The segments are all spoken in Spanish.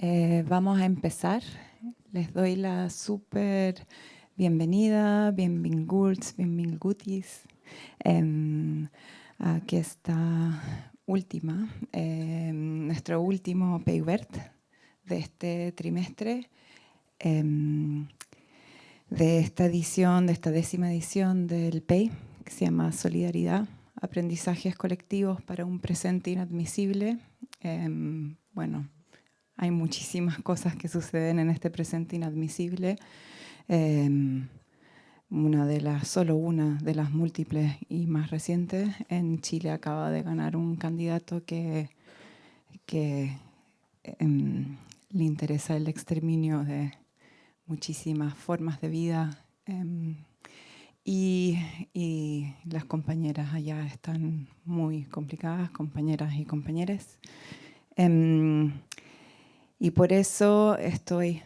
Vamos a empezar. Les doy la súper bienvenida, benvinguts, benvingutis, a esta última, nuestro último PEIVERT de este trimestre, de esta edición, de esta 10ª edición del PEI, que se llama Solidaridad, Aprendizajes Colectivos para un Presente Inadmisible. Bueno, hay muchísimas cosas que suceden en este presente inadmisible. Solo una de las múltiples y más recientes. En Chile acaba de ganar un candidato que le interesa el exterminio de muchísimas formas de vida. Y las compañeras allá están muy complicadas, compañeras y compañeros. Y por eso estoy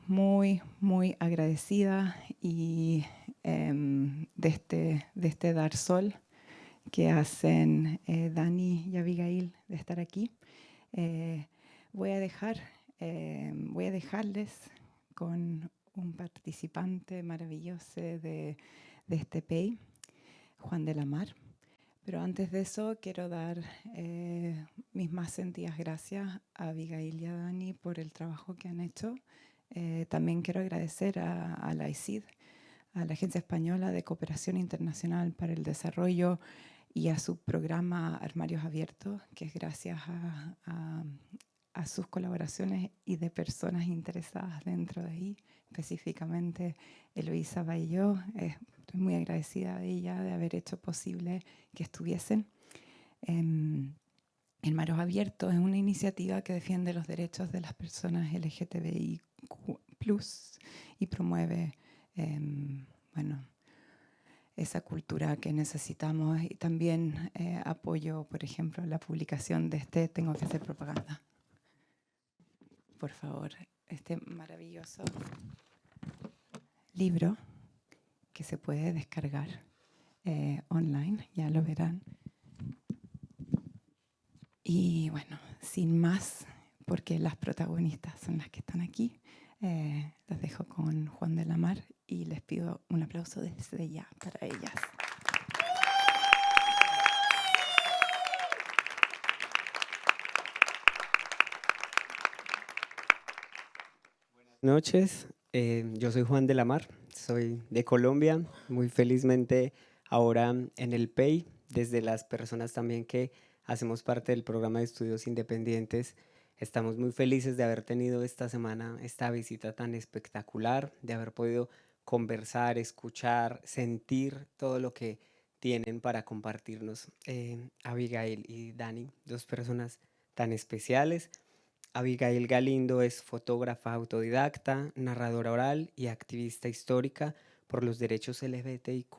muy, muy agradecida y de este dar sol que hacen Dani y Abigail de estar aquí. Voy a dejarles con un participante maravilloso de este PEI, Juan de la Mar. Pero antes de eso quiero dar mis más sentidas gracias a Abigail y a Dani por el trabajo que han hecho. También quiero agradecer a la AICID, a la Agencia Española de Cooperación Internacional para el Desarrollo y a su programa Armarios Abiertos, que es gracias a sus colaboraciones y de personas interesadas dentro de ahí, específicamente Eloisa Bailló. Estoy muy agradecida de ella de haber hecho posible que estuviesen. Armarios Abiertos es una iniciativa que defiende los derechos de las personas LGTBIQ+, y promueve esa cultura que necesitamos, y también apoyo, por ejemplo, la publicación de tengo que hacer propaganda, por favor, este maravilloso libro que se puede descargar online, ya lo verán. Y bueno, sin más, porque las protagonistas son las que están aquí, las dejo con Juan de la Mar y les pido un aplauso desde ya para ellas. Buenas noches, yo soy Juan de la Mar, soy de Colombia, muy felizmente ahora en el PEI, desde las personas también que hacemos parte del programa de estudios independientes. Estamos muy felices de haber tenido esta semana esta visita tan espectacular, de haber podido conversar, escuchar, sentir todo lo que tienen para compartirnos. Abigail y Dani, dos personas tan especiales. Abigail Galindo es fotógrafa autodidacta, narradora oral y activista histórica por los derechos LGBTIQ+,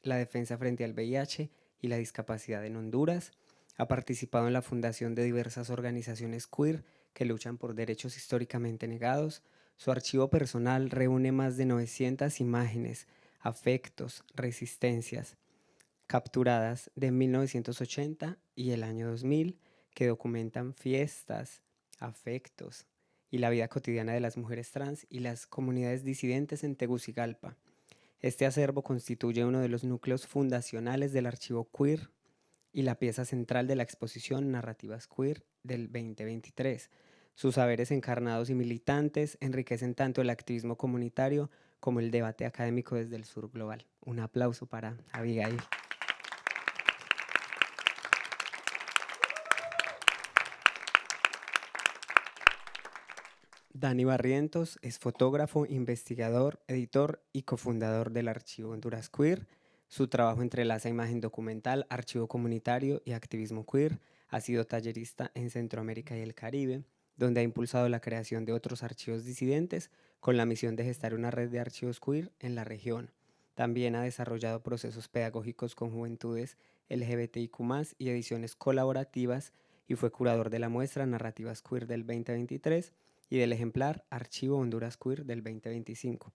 la defensa frente al VIH y la discapacidad en Honduras. Ha participado en la fundación de diversas organizaciones queer que luchan por derechos históricamente negados. Su archivo personal reúne más de 900 imágenes, afectos, resistencias capturadas de 1980 y el año 2000 que documentan fiestas, afectos y la vida cotidiana de las mujeres trans y las comunidades disidentes en Tegucigalpa. Este acervo constituye uno de los núcleos fundacionales del archivo queer y la pieza central de la exposición Narrativas Queer del 2023. Sus saberes encarnados y militantes enriquecen tanto el activismo comunitario como el debate académico desde el sur global. Un aplauso para Abigail. Dani Barrientos es fotógrafo, investigador, editor y cofundador del archivo Honduras Queer. Su trabajo entrelaza imagen documental, archivo comunitario y activismo queer. Ha sido tallerista en Centroamérica y el Caribe, donde ha impulsado la creación de otros archivos disidentes con la misión de gestar una red de archivos queer en la región. También ha desarrollado procesos pedagógicos con juventudes LGBTIQ+, y ediciones colaborativas, y fue curador de la muestra Narrativas Queer del 2023 y del ejemplar Archivo Honduras Queer del 2025.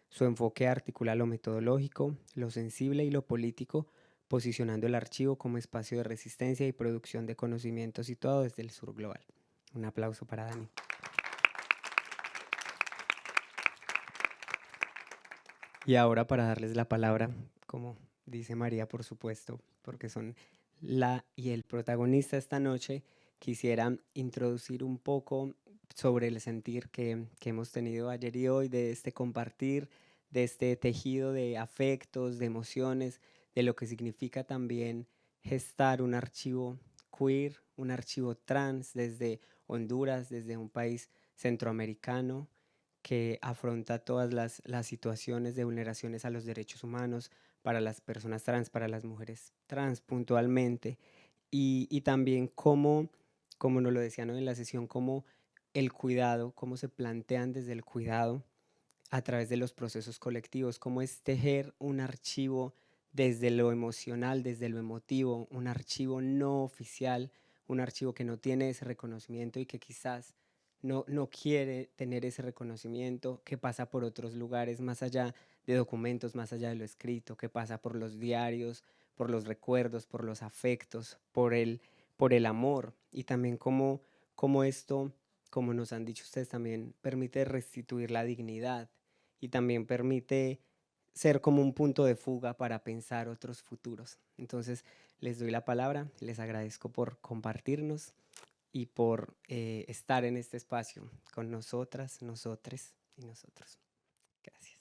Su enfoque articula lo metodológico, lo sensible y lo político, posicionando el archivo como espacio de resistencia y producción de conocimiento situado desde el sur global. Un aplauso para Dani. Y ahora para darles la palabra, como dice María, por supuesto, porque son la y el protagonista esta noche, quisiera introducir un poco sobre el sentir que hemos tenido ayer y hoy, de este compartir, de este tejido de afectos, de emociones, de lo que significa también gestar un archivo queer, un archivo trans desde Honduras, desde un país centroamericano que afronta todas las situaciones de vulneraciones a los derechos humanos para las personas trans, para las mujeres trans puntualmente, y también cómo, como nos lo decían hoy en la sesión, cómo el cuidado, cómo se plantean desde el cuidado a través de los procesos colectivos, cómo es tejer un archivo desde lo emocional, desde lo emotivo, un archivo no oficial, un archivo que no tiene ese reconocimiento y que quizás no quiere tener ese reconocimiento, que pasa por otros lugares más allá de documentos, más allá de lo escrito, que pasa por los diarios, por los recuerdos, por los afectos, por el amor, y también cómo esto, como nos han dicho ustedes, también permite restituir la dignidad y también permite ser como un punto de fuga para pensar otros futuros. Entonces, les doy la palabra, les agradezco por compartirnos y por estar en este espacio con nosotras, nosotres y nosotros. Gracias.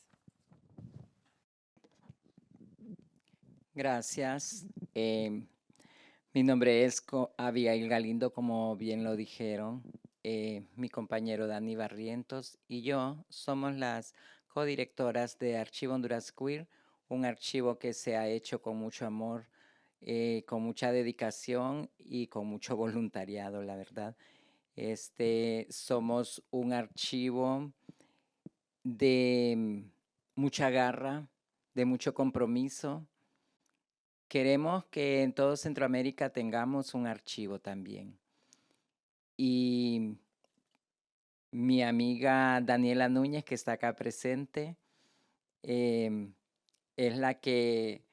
Gracias. Mi nombre es Abigail Galindo, como bien lo dijeron. Mi compañero Dani Barrientos y yo somos las codirectoras de Archivo Honduras Queer, un archivo que se ha hecho con mucho amor, con mucha dedicación y con mucho voluntariado, la verdad. Somos un archivo de mucha garra, de mucho compromiso. Queremos que en todo Centroamérica tengamos un archivo también. Y mi amiga Daniela Núñez, que está acá presente, es la que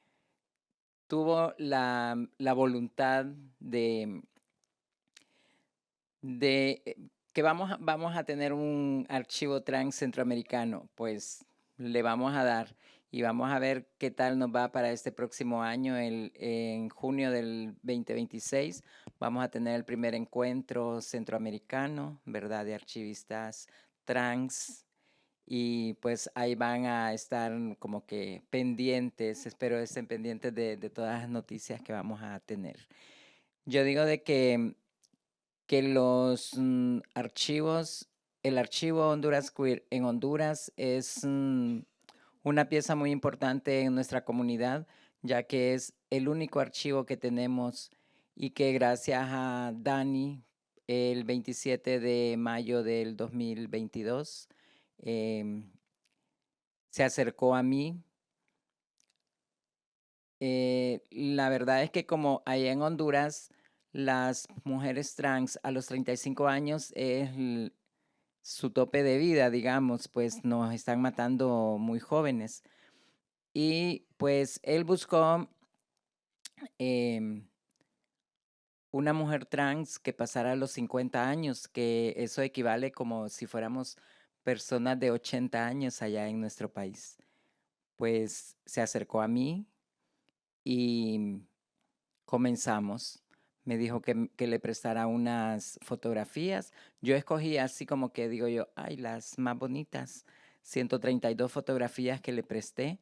tuvo la voluntad de que vamos a tener un archivo trans centroamericano. Pues le vamos a dar y vamos a ver qué tal nos va para este próximo año. En junio del 2026 vamos a tener el primer encuentro centroamericano, ¿verdad?, de archivistas trans. Y pues ahí van a estar como que pendientes, espero estén pendientes de todas las noticias que vamos a tener. Yo digo de que los archivos, el archivo Honduras Queer en Honduras es una pieza muy importante en nuestra comunidad, ya que es el único archivo que tenemos y que gracias a Dani, el 27 de mayo del 2022, se acercó a mí. La verdad es que como allá en Honduras, las mujeres trans a los 35 años es su tope de vida, digamos, pues nos están matando muy jóvenes. Y pues él buscó una mujer trans que pasara los 50 años, que eso equivale como si fuéramos personas de 80 años allá en nuestro país. Pues se acercó a mí y comenzamos. Me dijo que le prestara unas fotografías. Yo escogí así como que digo yo, ay, las más bonitas. 132 fotografías que le presté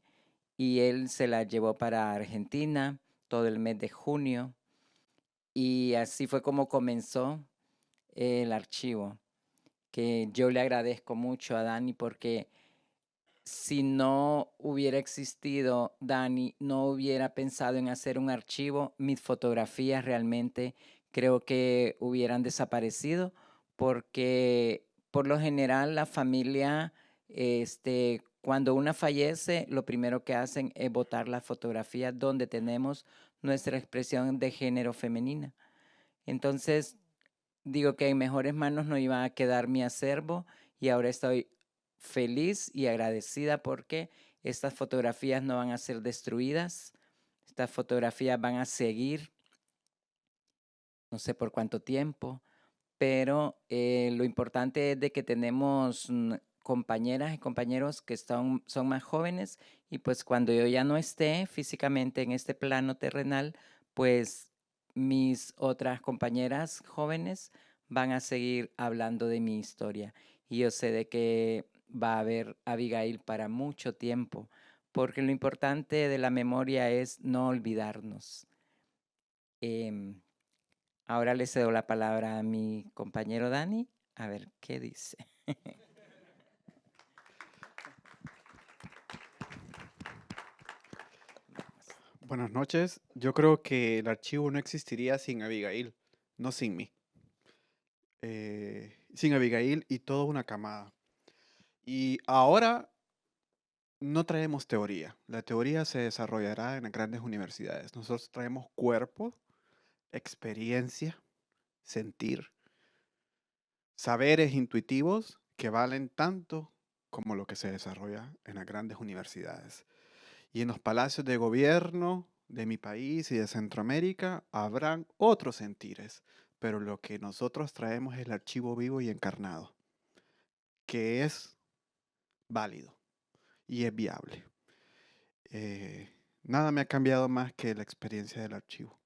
y él se las llevó para Argentina todo el mes de junio. Y así fue como comenzó el archivo, que yo le agradezco mucho a Dani porque si no hubiera existido Dani, no hubiera pensado en hacer un archivo, mis fotografías realmente creo que hubieran desaparecido porque por lo general la familia, cuando una fallece, lo primero que hacen es botar la fotografía donde tenemos nuestra expresión de género femenina. Entonces, digo que en mejores manos no iba a quedar mi acervo y ahora estoy feliz y agradecida porque estas fotografías no van a ser destruidas, estas fotografías van a seguir, no sé por cuánto tiempo, pero lo importante es de que tenemos compañeras y compañeros que son más jóvenes y pues cuando yo ya no esté físicamente en este plano terrenal, pues mis otras compañeras jóvenes van a seguir hablando de mi historia. Y yo sé de que va a haber Abigail para mucho tiempo, porque lo importante de la memoria es no olvidarnos. Ahora le cedo la palabra a mi compañero Dani, a ver qué dice. Buenas noches. Yo creo que el archivo no existiría sin Abigail, no sin mí. Sin Abigail y toda una camada. Y ahora no traemos teoría. La teoría se desarrollará en las grandes universidades. Nosotros traemos cuerpo, experiencia, sentir, saberes intuitivos que valen tanto como lo que se desarrolla en las grandes universidades. Y en los palacios de gobierno de mi país y de Centroamérica habrán otros sentires, pero lo que nosotros traemos es el archivo vivo y encarnado, que es válido y es viable. Nada me ha cambiado más que la experiencia del archivo.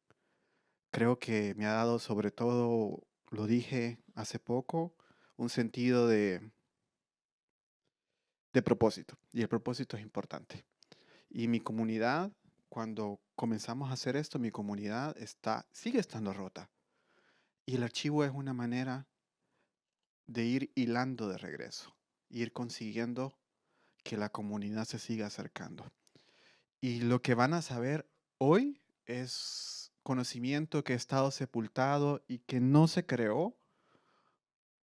Creo que me ha dado, sobre todo, lo dije hace poco, un sentido de propósito. Y el propósito es importante. Y mi comunidad, cuando comenzamos a hacer esto, mi comunidad sigue estando rota. Y el archivo es una manera de ir hilando de regreso, ir consiguiendo que la comunidad se siga acercando. Y lo que van a saber hoy es conocimiento que ha estado sepultado y que no se creó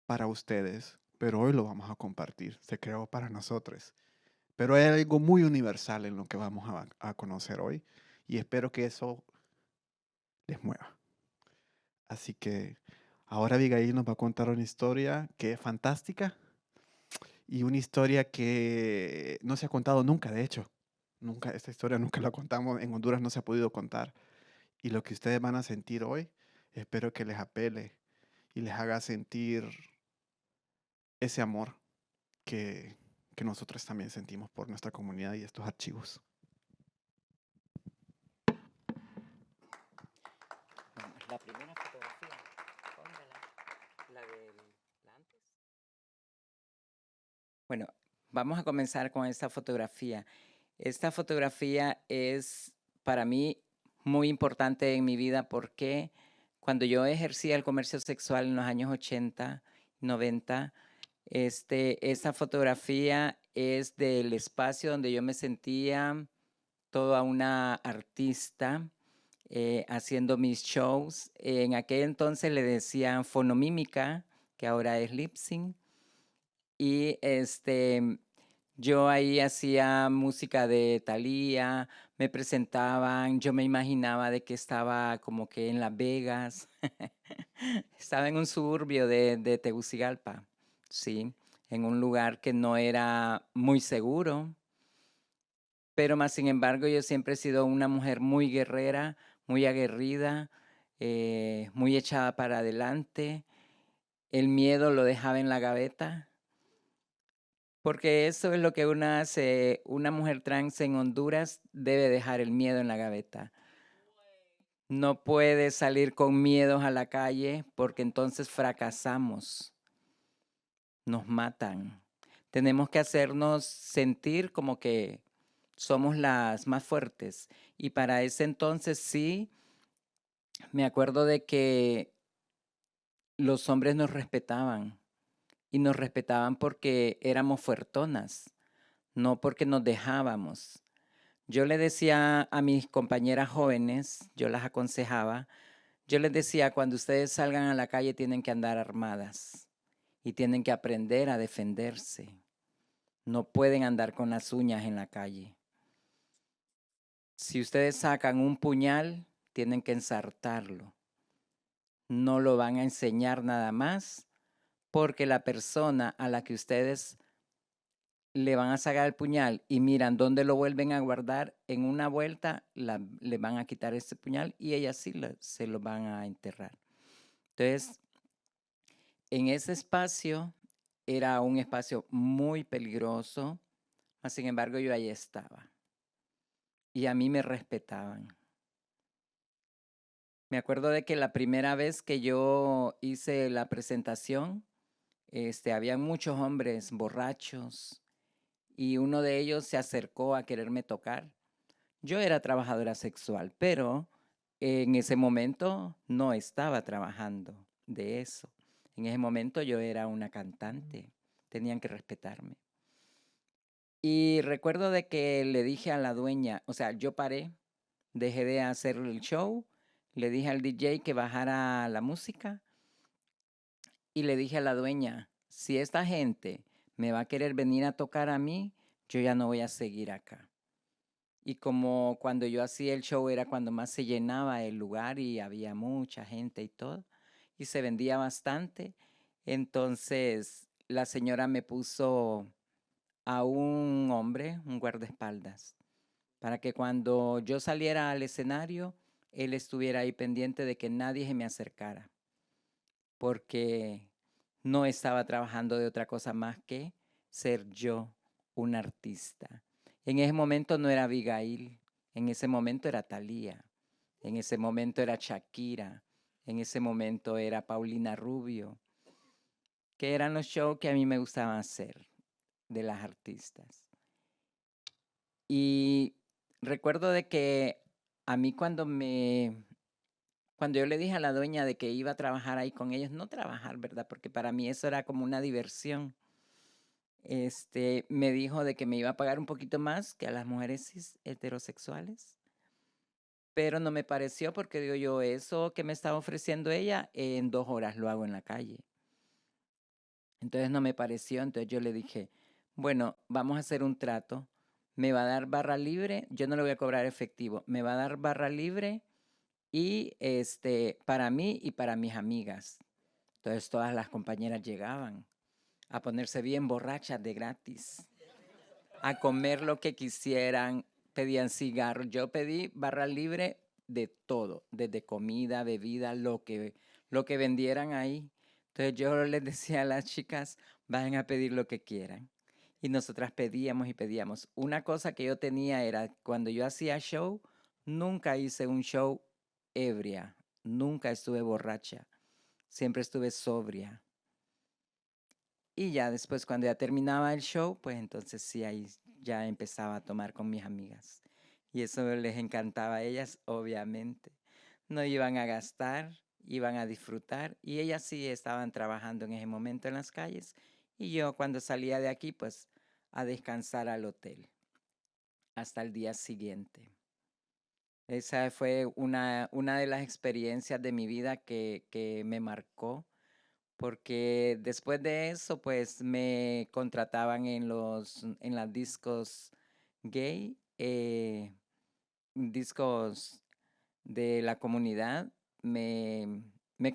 para ustedes, pero hoy lo vamos a compartir. Se creó para nosotros. Pero hay algo muy universal en lo que vamos a conocer hoy y espero que eso les mueva. Así que ahora Abigail nos va a contar una historia que es fantástica y una historia que no se ha contado nunca, de hecho. Nunca, esta historia nunca la contamos, en Honduras no se ha podido contar. Y lo que ustedes van a sentir hoy, espero que les apele y les haga sentir ese amor que, que nosotros también sentimos por nuestra comunidad y estos archivos. La primera fotografía, póngala, la antes. Bueno, vamos a comenzar con esta fotografía. Esta fotografía es para mí muy importante en mi vida porque cuando yo ejercía el comercio sexual en los años 80, 90, esta fotografía es del espacio donde yo me sentía toda una artista haciendo mis shows. En aquel entonces le decían fonomímica, que ahora es lip sync. Y yo ahí hacía música de Thalía, me presentaban, yo me imaginaba de que estaba como que en Las Vegas, estaba en un suburbio de Tegucigalpa, sí, en un lugar que no era muy seguro, pero más sin embargo yo siempre he sido una mujer muy guerrera, muy aguerrida, muy echada para adelante. El miedo lo dejaba en la gaveta, porque eso es lo que una mujer trans en Honduras debe dejar el miedo en la gaveta. No puede salir con miedos a la calle porque entonces fracasamos, nos matan. Tenemos que hacernos sentir como que somos las más fuertes. Y para ese entonces sí, me acuerdo de que los hombres nos respetaban y nos respetaban porque éramos fuertonas, no porque nos dejábamos. Yo le decía a mis compañeras jóvenes, yo las aconsejaba, yo les decía, cuando ustedes salgan a la calle tienen que andar armadas y tienen que aprender a defenderse. No pueden andar con las uñas en la calle. Si ustedes sacan un puñal, tienen que ensartarlo. No lo van a enseñar nada más porque la persona a la que ustedes le van a sacar el puñal y miran dónde lo vuelven a guardar, en una vuelta le van a quitar ese puñal y ellas sí se lo van a enterrar. Entonces, en ese espacio era un espacio muy peligroso, mas sin embargo yo ahí estaba. Y a mí me respetaban. Me acuerdo de que la primera vez que yo hice la presentación, había muchos hombres borrachos y uno de ellos se acercó a quererme tocar. Yo era trabajadora sexual, pero en ese momento no estaba trabajando de eso. En ese momento yo era una cantante, tenían que respetarme. Y recuerdo de que le dije a la dueña, o sea, yo paré, dejé de hacer el show, le dije al DJ que bajara la música y le dije a la dueña, si esta gente me va a querer venir a tocar a mí, yo ya no voy a seguir acá. Y como cuando yo hacía el show era cuando más se llenaba el lugar y había mucha gente y todo, y se vendía bastante, entonces la señora me puso a un hombre, un guardaespaldas, para que cuando yo saliera al escenario, él estuviera ahí pendiente de que nadie se me acercara, porque no estaba trabajando de otra cosa más que ser yo un artista. En ese momento no era Abigail, en ese momento era Thalía, en ese momento era Shakira, en ese momento era Paulina Rubio, que eran los shows que a mí me gustaban hacer de las artistas. Y recuerdo de que a mí cuando yo le dije a la dueña de que iba a trabajar ahí con ellos, no trabajar, ¿verdad? Porque para mí eso era como una diversión. Me dijo de que me iba a pagar un poquito más que a las mujeres heterosexuales, pero no me pareció porque digo yo, eso que me estaba ofreciendo ella, en 2 horas lo hago en la calle. Entonces no me pareció, entonces yo le dije, bueno, vamos a hacer un trato, me va a dar barra libre, yo no le voy a cobrar efectivo, me va a dar barra libre y para mí y para mis amigas. Entonces todas las compañeras llegaban a ponerse bien borrachas de gratis, a comer lo que quisieran, pedían cigarros. Yo pedí barra libre de todo, desde comida, bebida, lo que vendieran ahí. Entonces yo les decía a las chicas, vayan a pedir lo que quieran. Y nosotras pedíamos y pedíamos. Una cosa que yo tenía era, cuando yo hacía show, nunca hice un show ebria, nunca estuve borracha, siempre estuve sobria. Y ya después, cuando ya terminaba el show, pues entonces sí, ahí ya empezaba a tomar con mis amigas. Y eso les encantaba a ellas, obviamente. No iban a gastar, iban a disfrutar. Y ellas sí estaban trabajando en ese momento en las calles. Y yo cuando salía de aquí, pues a descansar al hotel hasta el día siguiente. Esa fue una de las experiencias de mi vida que me marcó, porque después de eso, pues me contrataban en las discos gay, discos de la comunidad, me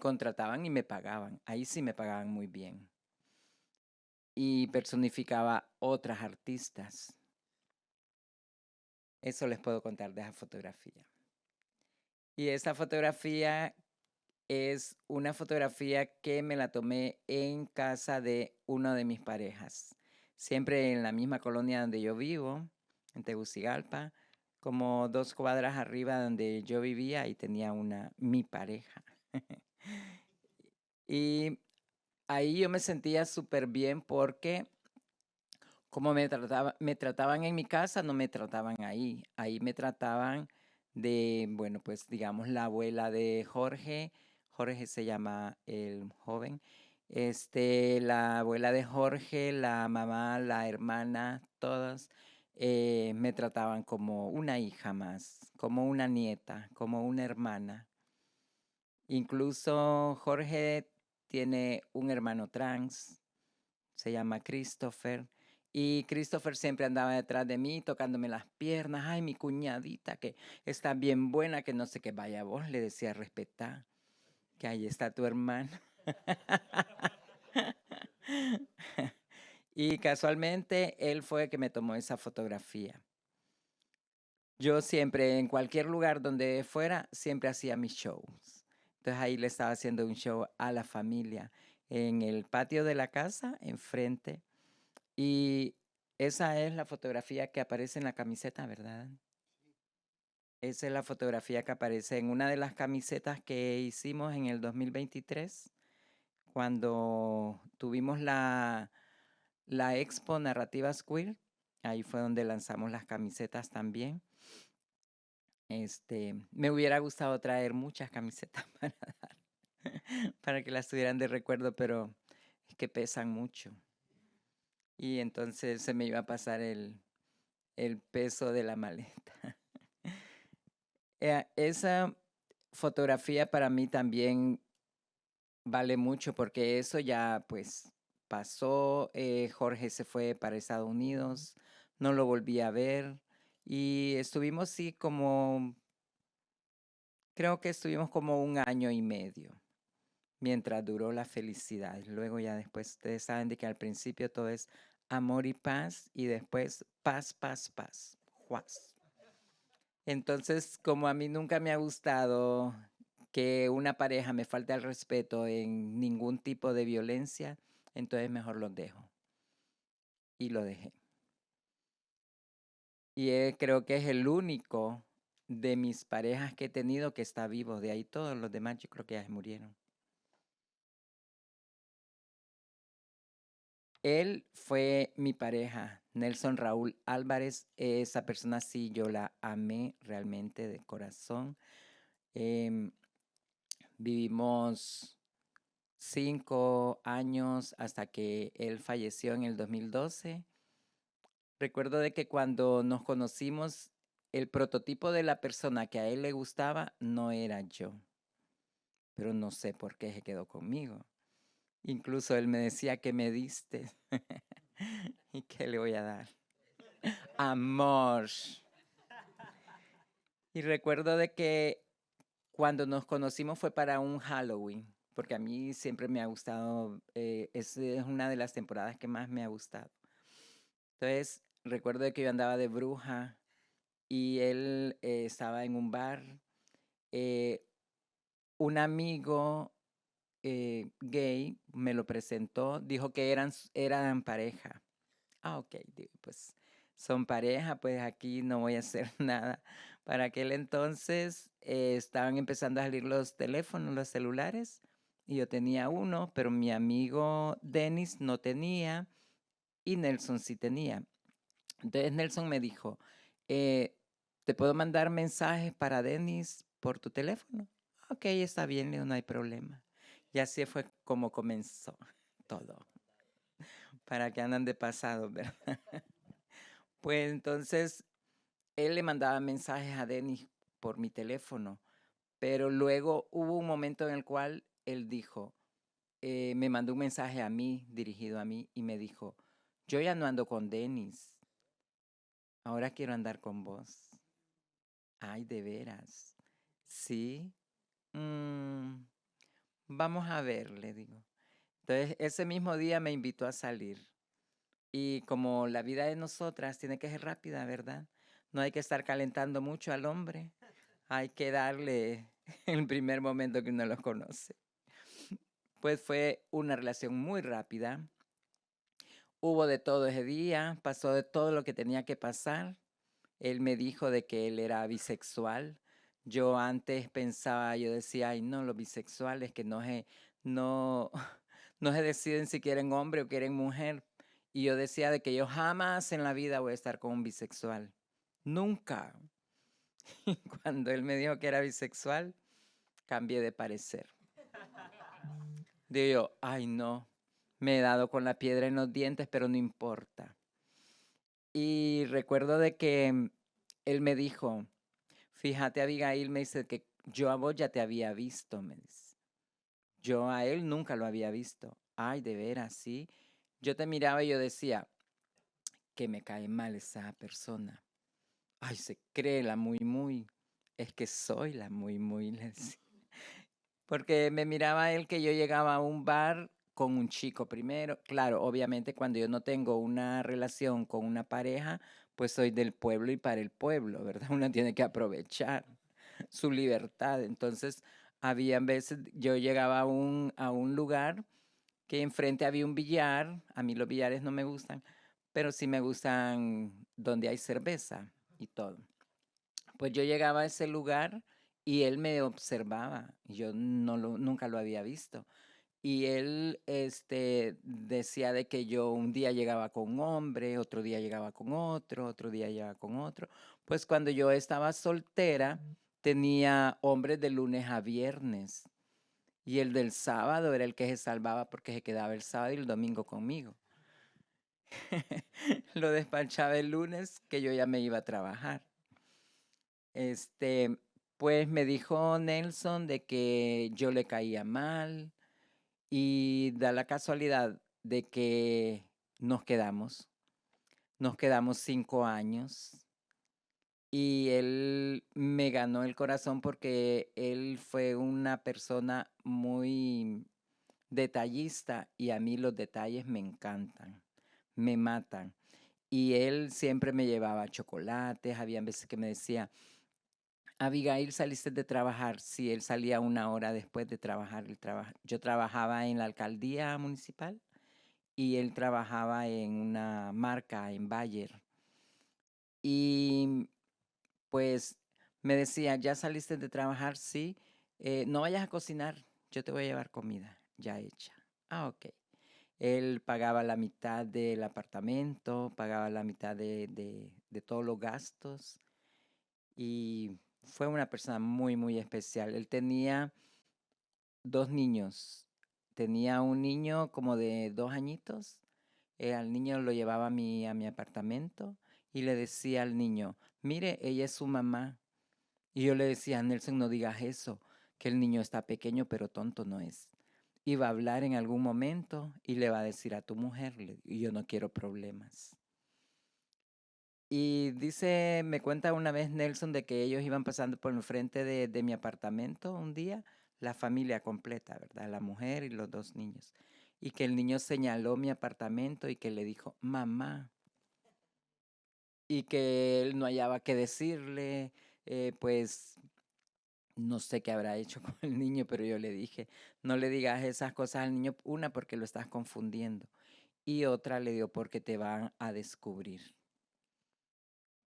contrataban y me pagaban. Ahí sí me pagaban muy bien. Y personificaba otras artistas. Eso les puedo contar de esa fotografía. Y esa fotografía es una fotografía que me la tomé en casa de una de mis parejas. Siempre en la misma colonia donde yo vivo, en Tegucigalpa, como 2 cuadras arriba donde yo vivía y tenía mi pareja. Y ahí yo me sentía súper bien porque como me trataban en mi casa, no me trataban ahí. Ahí me trataban de, bueno, pues digamos la abuela de Jorge. Jorge se llama el joven. La abuela de Jorge, la mamá, la hermana, todas me trataban como una hija más, como una nieta, como una hermana. Incluso Jorge tiene un hermano trans, se llama Christopher. Y Christopher siempre andaba detrás de mí tocándome las piernas. Ay, mi cuñadita, que está bien buena, que no sé qué. Vaya vos, le decía, respetar, que ahí está tu hermano. Y casualmente él fue el que me tomó esa fotografía. Yo siempre, en cualquier lugar donde fuera, siempre hacía mis shows. Entonces ahí le estaba haciendo un show a la familia. en el patio de la casa, enfrente. Y esa es la fotografía que aparece en la camiseta, ¿verdad? Esa es la fotografía que aparece en una de las camisetas que hicimos en el 2023, cuando tuvimos la Expo Narrativas Queer. Ahí fue donde lanzamos las camisetas también. Me hubiera gustado traer muchas camisetas para dar, para que las tuvieran de recuerdo, pero es que pesan mucho. Y entonces se me iba a pasar el peso de la maleta. Esa fotografía para mí también vale mucho porque eso ya pues pasó. Jorge se fue para Estados Unidos, no lo volví a ver y estuvimos sí creo que estuvimos como 1 año y medio mientras duró la felicidad. Luego ya después ustedes saben de que al principio todo es amor y paz y después paz, paz, paz. Juas. Entonces, como a mí nunca me ha gustado que una pareja me falte al respeto en ningún tipo de violencia, entonces mejor los dejo. Y lo dejé. Y creo que es el único de mis parejas que he tenido que está vivo. De ahí todos los demás yo creo que ya se murieron. Él fue mi pareja, Nelson Raúl Álvarez. Esa persona sí, yo la amé realmente de corazón. Vivimos 5 años hasta que él falleció en el 2012. Recuerdo de que cuando nos conocimos, el prototipo de la persona que a él le gustaba no era yo, pero no sé por qué se quedó conmigo. Incluso él me decía que me diste y qué le voy a dar. Amor. Y recuerdo de que cuando nos conocimos fue para un Halloween, porque a mí siempre me ha gustado, es una de las temporadas que más me ha gustado. Entonces, recuerdo de que yo andaba de bruja y él estaba en un bar. Un amigo gay me lo presentó, dijo que eran pareja. Ah, ok, digo, pues son pareja, pues aquí no voy a hacer nada. Para aquel entonces estaban empezando a salir los teléfonos, los celulares, y yo tenía uno, pero mi amigo Dennis no tenía y Nelson sí tenía. Entonces Nelson me dijo, ¿te puedo mandar mensajes para Dennis por tu teléfono? Ok, está bien, Leo, no hay problema. Y así fue como comenzó todo. Para que andan de pasado, ¿verdad? Pues entonces él le mandaba mensajes a Dennis por mi teléfono, pero luego hubo un momento en el cual él dijo, me mandó un mensaje a mí, dirigido a mí, y me dijo, yo ya no ando con Dennis, ahora quiero andar con vos. Ay, de veras. Sí. Vamos a ver, le digo. Entonces, ese mismo día me invitó a salir. Y como la vida de nosotras tiene que ser rápida, ¿verdad? No hay que estar calentando mucho al hombre. Hay que darle el primer momento que uno lo conoce. Pues fue una relación muy rápida. Hubo de todo ese día, pasó de todo lo que tenía que pasar. Él me dijo de que él era bisexual. Yo antes pensaba, yo decía, ay no, los bisexuales que no, no se deciden si quieren hombre o quieren mujer. Y yo decía de que yo jamás en la vida voy a estar con un bisexual. Nunca. Y cuando él me dijo que era bisexual, cambié de parecer. Digo yo, ay no, me he dado con la piedra en los dientes, pero no importa. Y recuerdo de que él me dijo, fíjate Abigail, me dice que yo a vos ya te había visto, me dice. Yo a él nunca lo había visto. Ay, de veras, sí. Yo te miraba y yo decía, que me cae mal esa persona. Ay, se cree la muy, muy. Es que soy la muy, muy, le decía. Porque me miraba él que yo llegaba a un bar con un chico primero. Claro, obviamente cuando yo no tengo una relación con una pareja, pues soy del pueblo y para el pueblo, ¿verdad? Uno tiene que aprovechar su libertad. Entonces, había veces, yo llegaba a un lugar que enfrente había un billar. A mí los billares no me gustan, pero sí me gustan donde hay cerveza y todo. Pues yo llegaba a ese lugar y él me observaba. Yo nunca lo había visto. Y él decía de que yo un día llegaba con un hombre, otro día llegaba con otro día llegaba con otro. Pues cuando yo estaba soltera, tenía hombres de lunes a viernes. Y el del sábado era el que se salvaba porque se quedaba el sábado y el domingo conmigo. Lo despachaba el lunes que yo ya me iba a trabajar. Pues me dijo Nelson de que yo le caía mal y da la casualidad de que nos quedamos 5 años y él me ganó el corazón porque él fue una persona muy detallista y a mí los detalles me encantan, me matan. Y él siempre me llevaba chocolates, había veces que me decía, Abigail, ¿saliste de trabajar? Sí, él salía 1 hora después de trabajar. Yo trabajaba en la alcaldía municipal y él trabajaba en una marca en Bayer. Y pues me decía, ¿ya saliste de trabajar? Sí. No vayas a cocinar, yo te voy a llevar comida ya hecha. Ah, ok. Él pagaba la mitad del apartamento, pagaba la mitad de todos los gastos y fue una persona muy, muy especial. Él tenía 2 niños. Tenía un niño como de 2 añitos. Al niño lo llevaba a mi apartamento y le decía al niño, mire, ella es su mamá. Y yo le decía, Nelson, no digas eso, que el niño está pequeño, pero tonto no es. Iba a hablar en algún momento y le va a decir a tu mujer, y yo no quiero problemas. Y me cuenta una vez Nelson de que ellos iban pasando por el frente de mi apartamento un día, la familia completa, ¿verdad? La mujer y los 2 niños. Y que el niño señaló mi apartamento y que le dijo, mamá. Y que él no hallaba qué decirle, pues no sé qué habrá hecho con el niño, pero yo le dije, no le digas esas cosas al niño, una porque lo estás confundiendo y otra le digo porque te van a descubrir,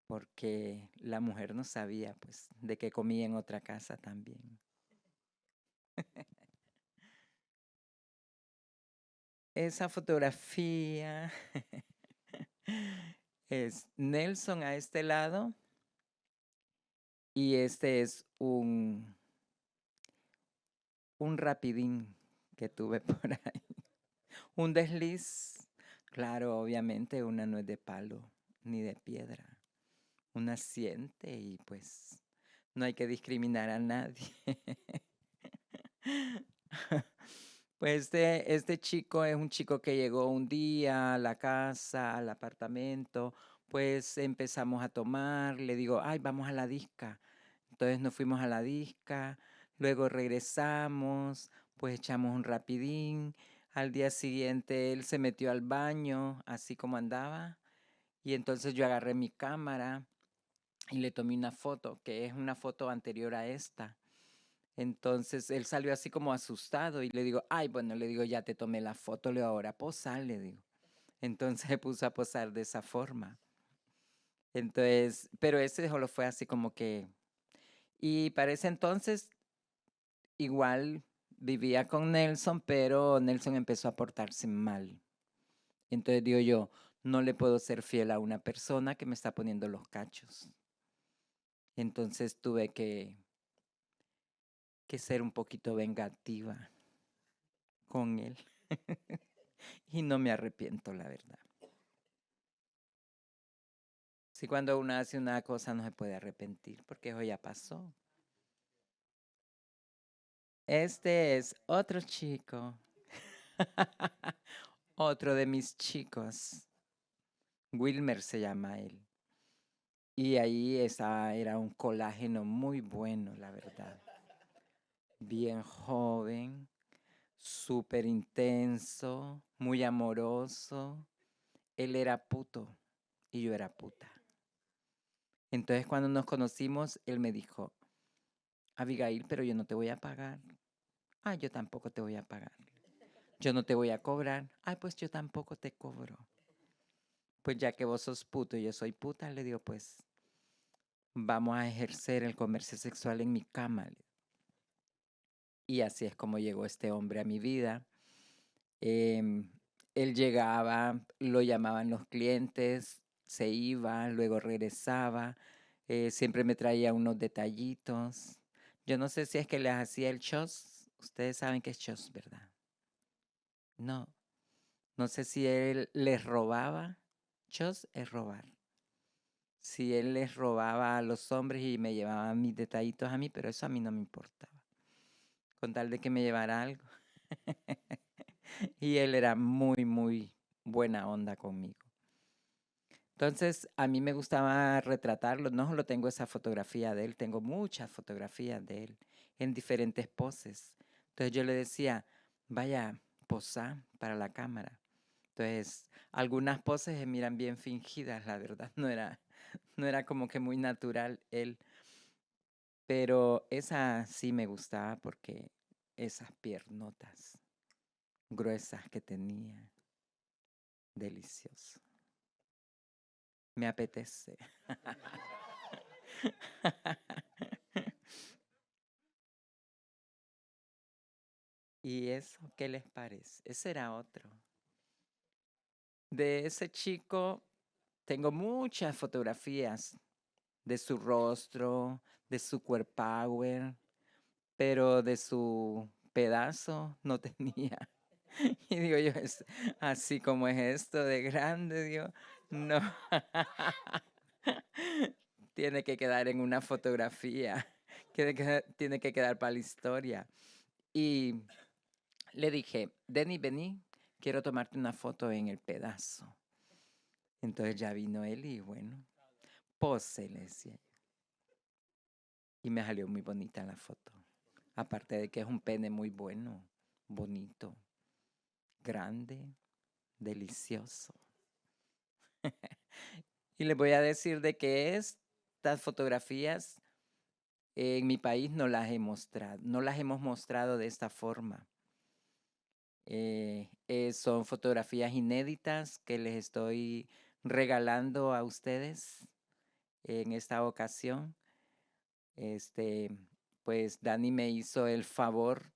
porque la mujer no sabía pues de que comía en otra casa también. Esa fotografía es Nelson a este lado y este es un rapidín que tuve por ahí. Un desliz, claro, obviamente una no es de palo ni de piedra. Una siente y pues no hay que discriminar a nadie. Pues este chico es un chico que llegó un día a la casa, al apartamento, pues empezamos a tomar, le digo, ay, vamos a la disca. Entonces nos fuimos a la disca, luego regresamos, pues echamos un rapidín. Al día siguiente él se metió al baño, así como andaba, y entonces yo agarré mi cámara y le tomé una foto, que es una foto anterior a esta. Entonces él salió así como asustado y le digo, ay, bueno, le digo, ya te tomé la foto, le digo, ahora posar, le digo. Entonces se puso a posar de esa forma. Entonces, pero ese solo fue así como que, y para ese entonces igual vivía con Nelson, pero Nelson empezó a portarse mal. Entonces digo yo, no le puedo ser fiel a una persona que me está poniendo los cachos. Entonces tuve que ser un poquito vengativa con él. Y no me arrepiento, la verdad. Si cuando uno hace una cosa no se puede arrepentir, porque eso ya pasó. Este es otro chico. Otro de mis chicos. Wilmer se llama él. Y ahí era un colágeno muy bueno, la verdad. Bien joven, súper intenso, muy amoroso. Él era puto y yo era puta. Entonces cuando nos conocimos, él me dijo, Abigail, pero yo no te voy a pagar. Ah, yo tampoco te voy a pagar. yo no te voy a cobrar. Ay, pues yo tampoco te cobro. Pues ya que vos sos puto y yo soy puta, le digo, pues vamos a ejercer el comercio sexual en mi cama. Y así es como llegó este hombre a mi vida. Em, Él llegaba, lo llamaban los clientes, se iba, luego regresaba, siempre me traía unos detallitos. Yo no sé si es que les hacía el chos. Ustedes saben qué es chos, ¿verdad? No, no sé si él les robaba. Chos es robar. Si él les robaba a los hombres y me llevaba mis detallitos a mí, pero eso a mí no me importaba. Con tal de que me llevara algo. Y él era muy, muy buena onda conmigo. Entonces, a mí me gustaba retratarlo. No solo tengo esa fotografía de él, tengo muchas fotografías de él en diferentes poses. Entonces yo le decía, vaya, posa para la cámara. Entonces, algunas poses se miran bien fingidas, la verdad. No era como que muy natural él. Pero esa sí me gustaba porque esas piernotas gruesas que tenía, delicioso. Me apetece. ¿Y eso qué les parece? Ese era otro. De ese chico tengo muchas fotografías de su rostro, de su core power, pero de su pedazo no tenía. Y digo yo, es así como es esto de grande, digo, no. Tiene que quedar en una fotografía, tiene que quedar para la historia. Y le dije, Denny, vení, quiero tomarte una foto en el pedazo. Entonces ya vino él y bueno, pose, le decía yo. Y me salió muy bonita la foto. Aparte de que es un pene muy bueno, bonito, grande, delicioso. Y les voy a decir de que estas fotografías en mi país no las he mostrado, no las hemos mostrado de esta forma. Son fotografías inéditas que les estoy regalando a ustedes en esta ocasión. Pues Dani me hizo el favor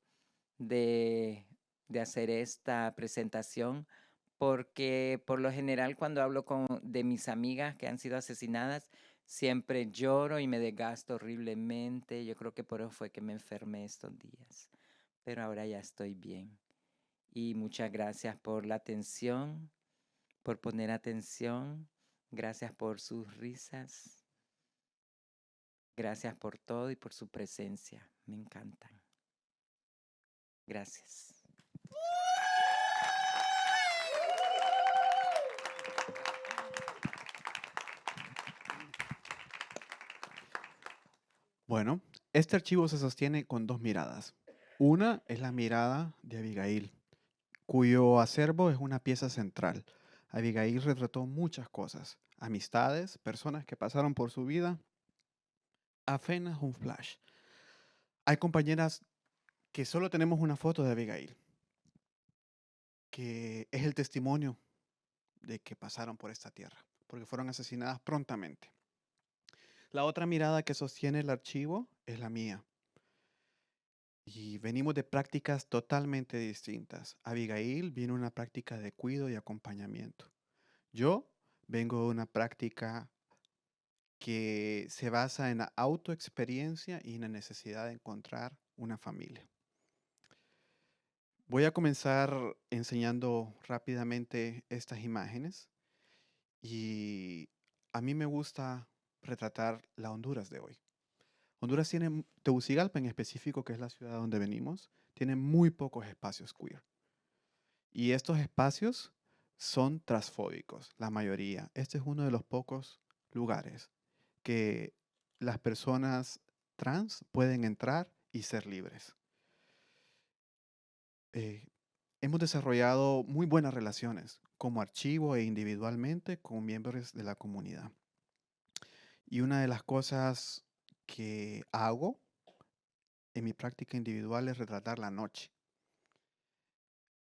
de, de hacer esta presentación porque por lo general cuando hablo de mis amigas que han sido asesinadas, siempre lloro y me desgasto horriblemente. Yo creo que por eso fue que me enfermé estos días, pero ahora ya estoy bien. Y muchas gracias por la atención, por poner atención. Gracias por sus risas. Gracias por todo y por su presencia. Me encantan. Gracias. Bueno, este archivo se sostiene con dos miradas. Una es la mirada de Abigail, cuyo acervo es una pieza central. Abigail retrató muchas cosas, amistades, personas que pasaron por su vida, apenas un flash. Hay compañeras que solo tenemos una foto de Abigail, que es el testimonio de que pasaron por esta tierra, porque fueron asesinadas prontamente. La otra mirada que sostiene el archivo es la mía. Y venimos de prácticas totalmente distintas. Abigail viene de una práctica de cuidado y acompañamiento. Yo vengo de una práctica que se basa en la autoexperiencia y en la necesidad de encontrar una familia. Voy a comenzar enseñando rápidamente estas imágenes y a mí me gusta retratar la Honduras de hoy. Honduras tiene, Tegucigalpa en específico, que es la ciudad donde venimos, tiene muy pocos espacios queer. Y estos espacios son transfóbicos, la mayoría. Este es uno de los pocos lugares que las personas trans pueden entrar y ser libres. Hemos desarrollado muy buenas relaciones como archivo e individualmente con miembros de la comunidad. Y una de las cosas que hago en mi práctica individual es retratar la noche.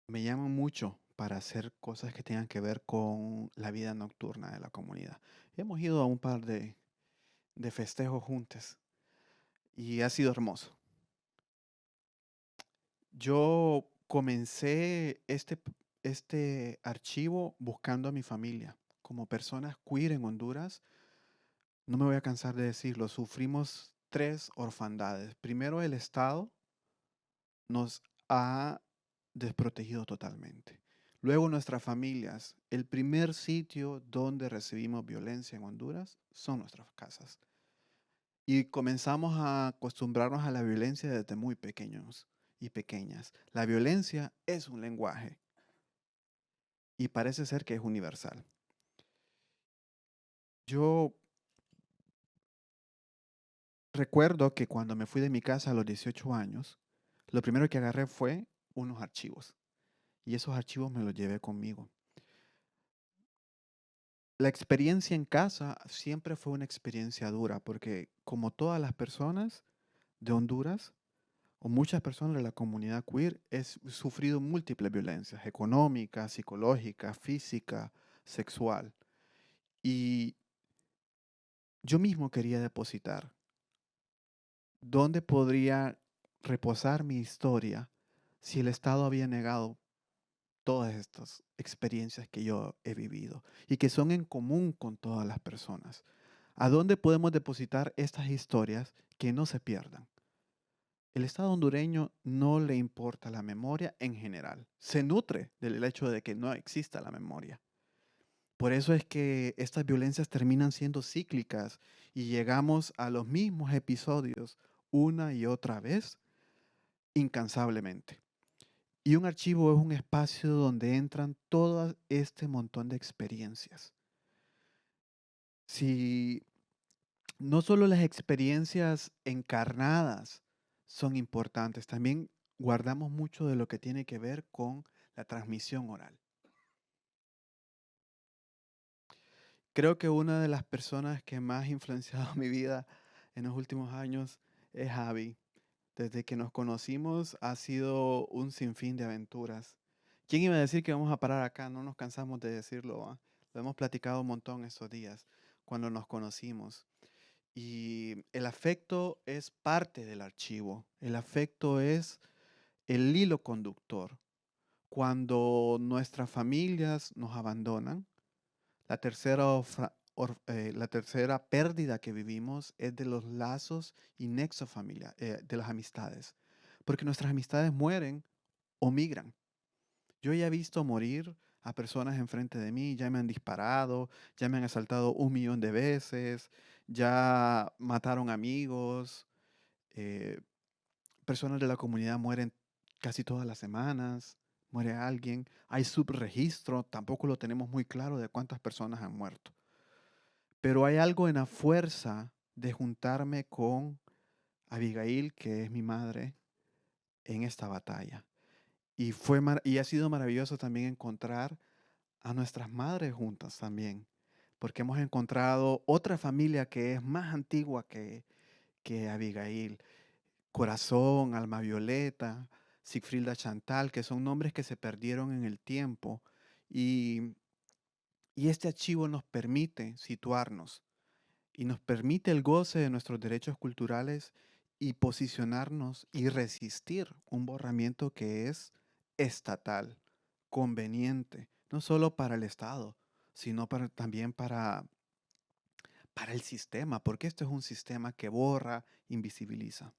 me llaman mucho para hacer cosas que tengan que ver con la vida nocturna de la comunidad. Hemos ido a un par de festejos juntos y ha sido hermoso. Yo comencé este archivo buscando a mi familia. Como personas queer en Honduras, no me voy a cansar de decirlo, sufrimos 3 orfandades. Primero, el Estado nos ha desprotegido totalmente. Luego, nuestras familias. El primer sitio donde recibimos violencia en Honduras son nuestras casas. Y comenzamos a acostumbrarnos a la violencia desde muy pequeños y pequeñas. La violencia es un lenguaje y parece ser que es universal. Yo recuerdo que cuando me fui de mi casa a los 18 años, lo primero que agarré fue unos archivos y esos archivos me los llevé conmigo. La experiencia en casa siempre fue una experiencia dura porque como todas las personas de Honduras, o muchas personas de la comunidad queer, he sufrido múltiples violencias económicas, psicológicas, física, sexual. Y yo mismo quería depositar dónde podría reposar mi historia si el Estado había negado todas estas experiencias que yo he vivido y que son en común con todas las personas. ¿A dónde podemos depositar estas historias que no se pierdan? El Estado hondureño no le importa la memoria en general. Se nutre del hecho de que no exista la memoria. Por eso es que estas violencias terminan siendo cíclicas y llegamos a los mismos episodios una y otra vez, incansablemente. Y un archivo es un espacio donde entran todo este montón de experiencias. Si no solo las experiencias encarnadas son importantes, también guardamos mucho de lo que tiene que ver con la transmisión oral. Creo que una de las personas que más ha influenciado mi vida en los últimos años es Javi. Desde que nos conocimos ha sido un sinfín de aventuras. ¿Quién iba a decir que vamos a parar acá? No nos cansamos de decirlo, ¿va? Lo hemos platicado un montón estos días cuando nos conocimos. Y el afecto es parte del archivo. El afecto es el hilo conductor. Cuando nuestras familias nos abandonan, la tercera pérdida que vivimos es de los lazos y nexos familiares, de las amistades. Porque nuestras amistades mueren o migran. Yo ya he visto morir a personas enfrente de mí, ya me han disparado, ya me han asaltado 1 millón de veces, ya mataron amigos, eh, personas de la comunidad mueren casi todas las semanas, muere alguien, hay subregistro, tampoco lo tenemos muy claro de cuántas personas han muerto. Pero hay algo en la fuerza de juntarme con Abigail, que es mi madre, en esta batalla. Y ha sido maravilloso también encontrar a nuestras madres juntas también, porque hemos encontrado otra familia que es más antigua que Abigail. Corazón, Alma Violeta, Sigfrilda Chantal, que son nombres que se perdieron en el tiempo. Y, y este archivo nos permite situarnos y nos permite el goce de nuestros derechos culturales y posicionarnos y resistir un borramiento que es estatal, conveniente, no solo para el Estado, sino también para el sistema, porque esto es un sistema que borra, invisibiliza.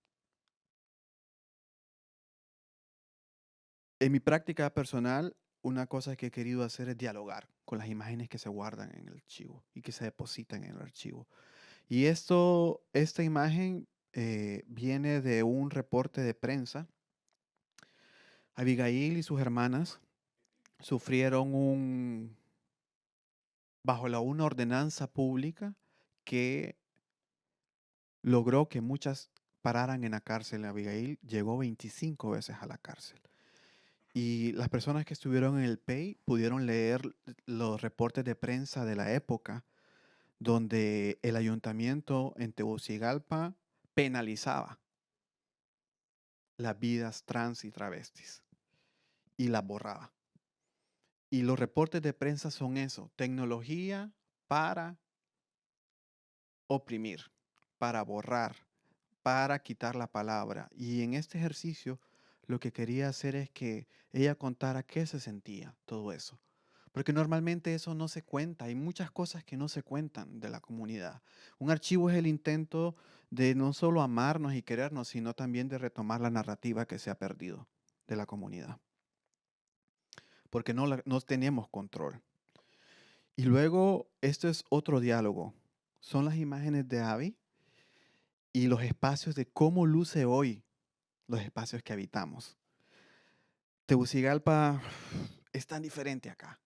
En mi práctica personal, una cosa que he querido hacer es dialogar con las imágenes que se guardan en el archivo y que se depositan en el archivo. Y esta imagen viene de un reporte de prensa. Abigail y sus hermanas sufrieron bajo una ordenanza pública que logró que muchas pararan en la cárcel. Abigail llegó 25 veces a la cárcel. Y las personas que estuvieron en el PEI pudieron leer los reportes de prensa de la época donde el ayuntamiento en Tegucigalpa penalizaba las vidas trans y travestis. y las borraba. Y los reportes de prensa son eso, tecnología para oprimir, para borrar, para quitar la palabra. Y en este ejercicio lo que quería hacer es que ella contara qué se sentía todo eso. Porque normalmente eso no se cuenta. Hay muchas cosas que no se cuentan de la comunidad. Un archivo es el intento de no solo amarnos y querernos, sino también de retomar la narrativa que se ha perdido de la comunidad. Porque no tenemos control. Y luego, esto es otro diálogo. Son las imágenes de Abby y los espacios de cómo luce hoy los espacios que habitamos. Tegucigalpa es tan diferente acá.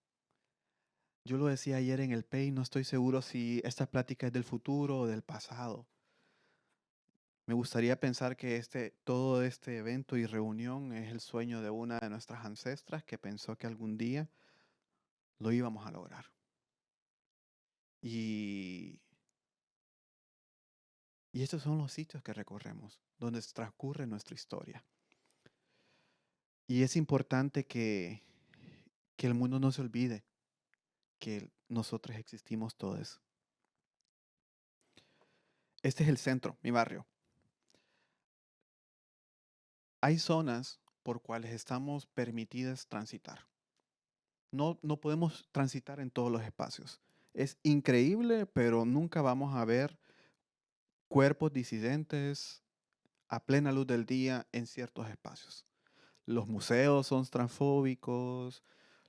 Yo lo decía ayer en el PEI, no estoy seguro si esta plática es del futuro o del pasado. Me gustaría pensar que todo este evento y reunión es el sueño de una de nuestras ancestras que pensó que algún día lo íbamos a lograr. Y estos son los sitios que recorremos, donde transcurre nuestra historia. Y es importante que el mundo no se olvide que nosotros existimos todos. Este es el centro, mi barrio. Hay zonas por cuales estamos permitidas transitar. No podemos transitar en todos los espacios. Es increíble, pero nunca vamos a ver cuerpos disidentes a plena luz del día en ciertos espacios. Los museos son transfóbicos,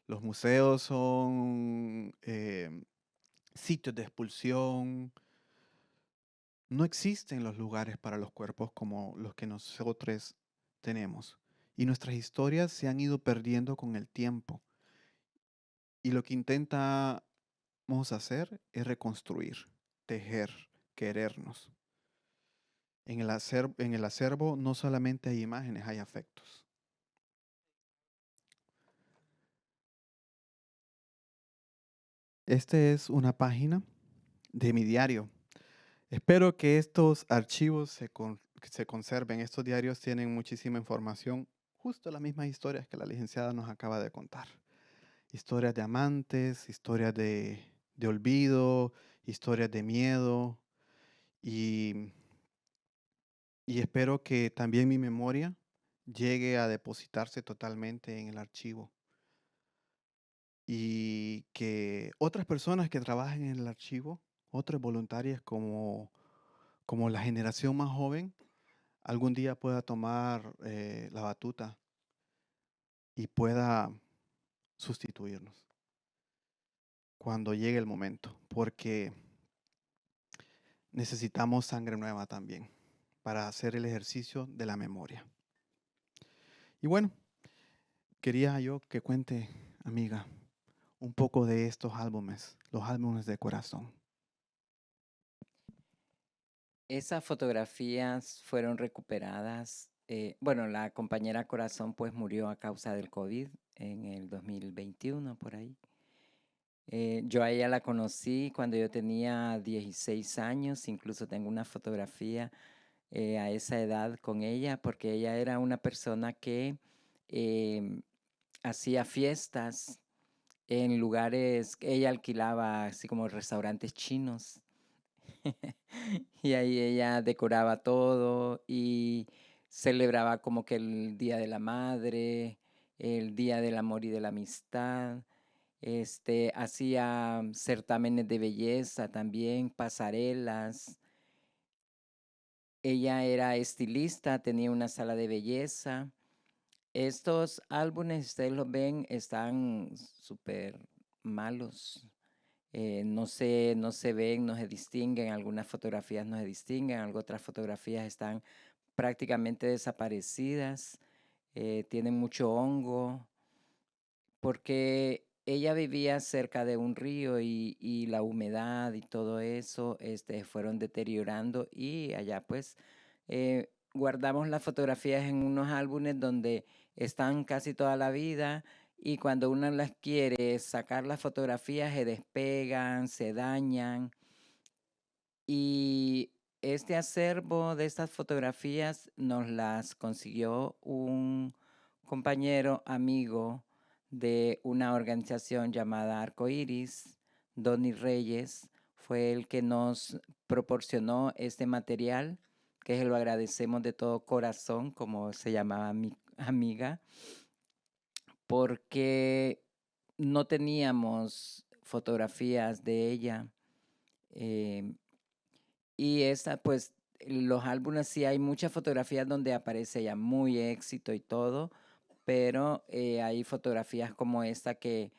los museos son sitios de expulsión. No existen los lugares para los cuerpos como los que nosotros tenemos. Y nuestras historias se han ido perdiendo con el tiempo. Y lo que intentamos hacer es reconstruir, tejer, querernos. En el acervo no solamente hay imágenes, hay afectos. Esta es una página de mi diario. Espero que estos archivos se conserven. Estos diarios tienen muchísima información, justo las mismas historias que la licenciada nos acaba de contar. Historias de amantes, historias de olvido, historias de miedo. Y espero que también mi memoria llegue a depositarse totalmente en el archivo. Y que otras personas que trabajen en el archivo, otras voluntarias como la generación más joven, algún día pueda tomar la batuta y pueda sustituirnos cuando llegue el momento, porque necesitamos sangre nueva también para hacer el ejercicio de la memoria. Y bueno, quería yo que cuente, amiga, un poco de estos álbumes, los álbumes de corazón. Esas fotografías fueron recuperadas. Bueno, la compañera Corazón pues murió a causa del COVID en el 2021, por ahí. Yo a ella la conocí cuando yo tenía 16 años, incluso tengo una fotografía a esa edad con ella, porque ella era una persona que hacía fiestas en lugares, ella alquilaba así como restaurantes chinos. Y ahí ella decoraba todo y celebraba como que el Día de la Madre, el Día del Amor y de la Amistad. Hacía certámenes de belleza también, pasarelas. Ella era estilista, tenía una sala de belleza. Estos álbumes, ustedes los ven, están súper malos. No se ven, no se distinguen, algunas fotografías no se distinguen, otras fotografías están prácticamente desaparecidas, tienen mucho hongo, porque ella vivía cerca de un río y la humedad y todo eso fueron deteriorando y allá pues guardamos las fotografías en unos álbumes donde están casi toda la vida y cuando uno las quiere sacar las fotografías se despegan, se dañan y este acervo de estas fotografías nos las consiguió un compañero, amigo de una organización llamada Arcoiris, Donny Reyes, fue el que nos proporcionó este material, que lo agradecemos de todo corazón, como se llamaba mi amiga, porque no teníamos fotografías de ella. Y esa, pues, los álbumes sí hay muchas fotografías donde aparece ella muy éxito y todo, pero hay fotografías como esta que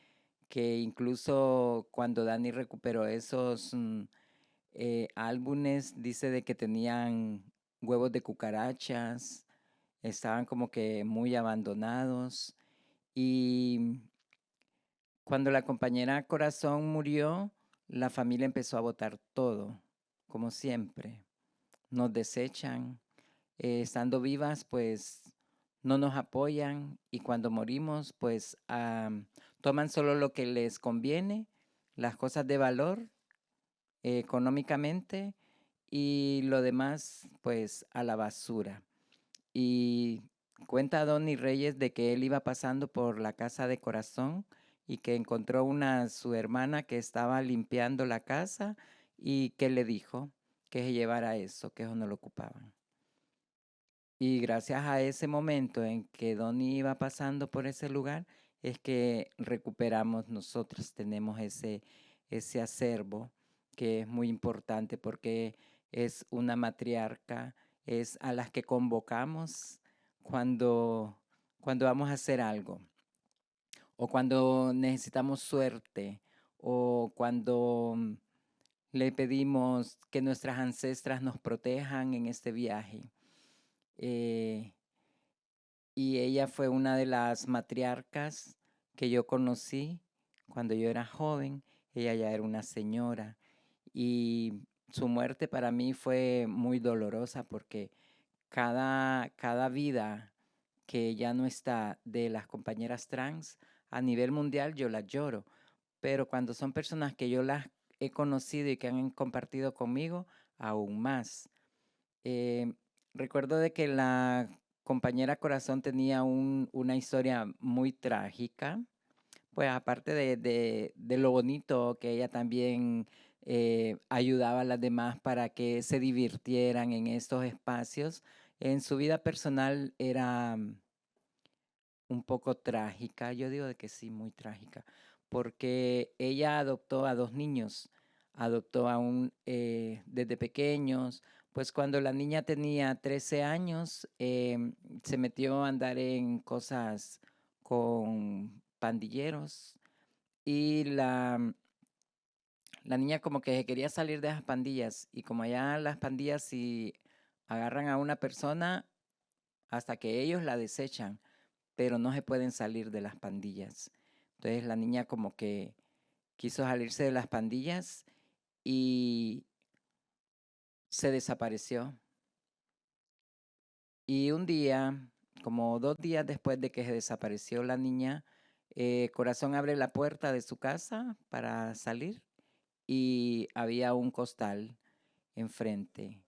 incluso cuando Dani recuperó esos álbumes, dice de que tenían huevos de cucarachas, estaban como que muy abandonados. Y cuando la compañera Corazón murió, la familia empezó a botar todo, como siempre. Nos desechan. Estando vivas, pues no nos apoyan, y cuando morimos, pues toman solo lo que les conviene, las cosas de valor económicamente, y lo demás, pues a la basura. Y cuenta Donny Reyes de que él iba pasando por la casa de Corazón y que encontró su hermana que estaba limpiando la casa y que le dijo que se llevara eso, que eso no lo ocupaban. Y gracias a ese momento en que Donny iba pasando por ese lugar, es que recuperamos nosotros, tenemos ese acervo que es muy importante porque es una matriarca, es a las que convocamos cuando vamos a hacer algo, o cuando necesitamos suerte, o cuando le pedimos que nuestras ancestras nos protejan en este viaje. Y ella fue una de las matriarcas que yo conocí cuando yo era joven. Ella ya era una señora y su muerte para mí fue muy dolorosa porque cada vida que ya no está de las compañeras trans a nivel mundial yo las lloro, pero cuando son personas que yo las he conocido y que han compartido conmigo, aún más. Eh, Recuerdo de que la compañera Corazón tenía una historia muy trágica, pues aparte de lo bonito que ella también ayudaba a las demás para que se divirtieran en estos espacios, en su vida personal era un poco trágica, yo digo de que sí, muy trágica, porque ella adoptó a 2 niños, adoptó desde pequeños, pues cuando la niña tenía 13 años, se metió a andar en cosas con pandilleros y la niña como que quería salir de esas pandillas, y como allá las pandillas si agarran a una persona hasta que ellos la desechan, pero no se pueden salir de las pandillas. Entonces la niña como que quiso salirse de las pandillas y se desapareció. Y un día, como 2 días después de que se desapareció la niña, Corazón abre la puerta de su casa para salir y había un costal enfrente.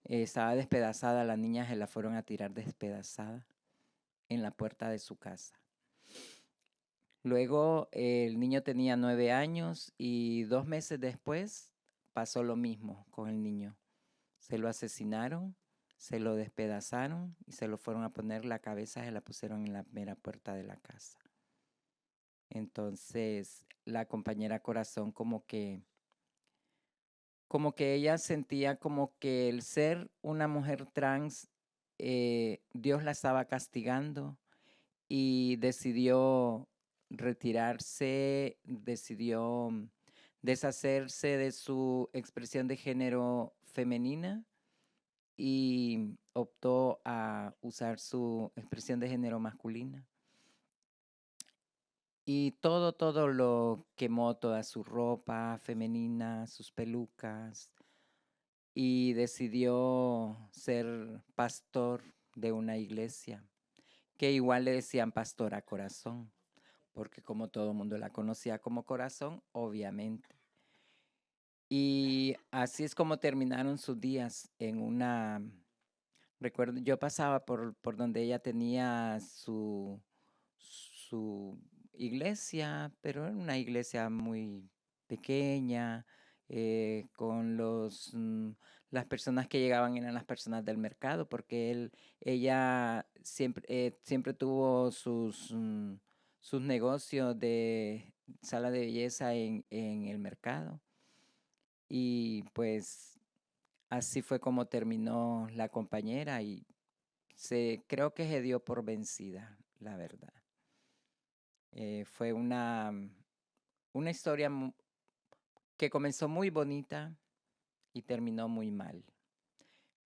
Estaba despedazada, la niña se la fueron a tirar despedazada en la puerta de su casa. Luego el niño tenía 9 años y 2 meses después pasó lo mismo con el niño. Se lo asesinaron, se lo despedazaron y se lo fueron a poner la cabeza, se la pusieron en la mera puerta de la casa. Entonces la compañera Corazón como que ella sentía como que el ser una mujer trans, Dios la estaba castigando, y decidió retirarse, decidió deshacerse de su expresión de género femenina y optó a usar su expresión de género masculina. Y todo lo quemó, toda su ropa femenina, sus pelucas, y decidió ser pastor de una iglesia, que igual le decían Pastora Corazón, porque como todo el mundo la conocía como Corazón, obviamente. Y así es como terminaron sus días, en una Recuerdo, yo pasaba por donde ella tenía su iglesia, pero era una iglesia muy pequeña, con las personas que llegaban eran las personas del mercado, porque ella siempre tuvo sus negocios de sala de belleza en el mercado. Y pues así fue como terminó la compañera y creo que se dio por vencida, la verdad. Fue una historia que comenzó muy bonita y terminó muy mal.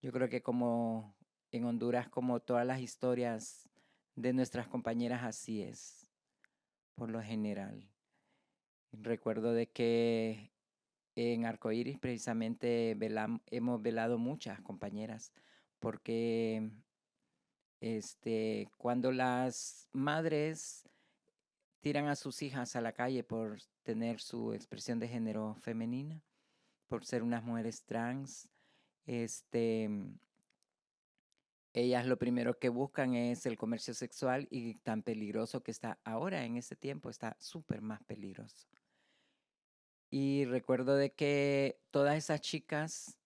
Yo creo que como en Honduras, como todas las historias de nuestras compañeras, así es, por lo general. Recuerdo de que en Arcoíris precisamente hemos velado muchas compañeras, porque cuando las madres tiran a sus hijas a la calle por tener su expresión de género femenina, por ser unas mujeres trans, ellas lo primero que buscan es el comercio sexual y tan peligroso que está ahora en este tiempo, está súper más peligroso. Y recuerdo de que todas esas chicas,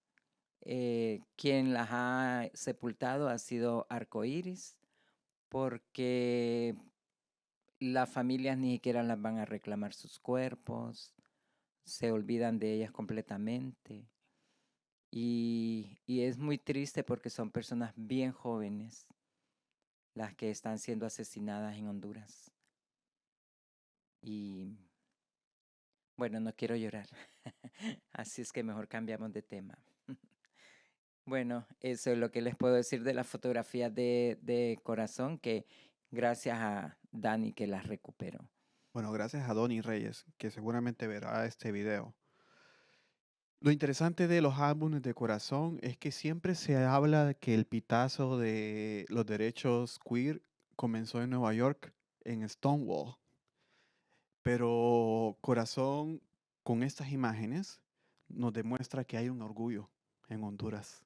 quien las ha sepultado ha sido Arcoíris, porque las familias ni siquiera las van a reclamar sus cuerpos, se olvidan de ellas completamente. Y es muy triste porque son personas bien jóvenes las que están siendo asesinadas en Honduras. Y bueno, no quiero llorar, así es que mejor cambiamos de tema. Bueno, eso es lo que les puedo decir de las fotografías de corazón, que gracias a Dani que las recuperó. Bueno, gracias a Donny Reyes, que seguramente verá este video. Lo interesante de los álbumes de corazón es que siempre se habla de que el pitazo de los derechos queer comenzó en Nueva York, en Stonewall. Pero Corazón, con estas imágenes, nos demuestra que hay un orgullo en Honduras,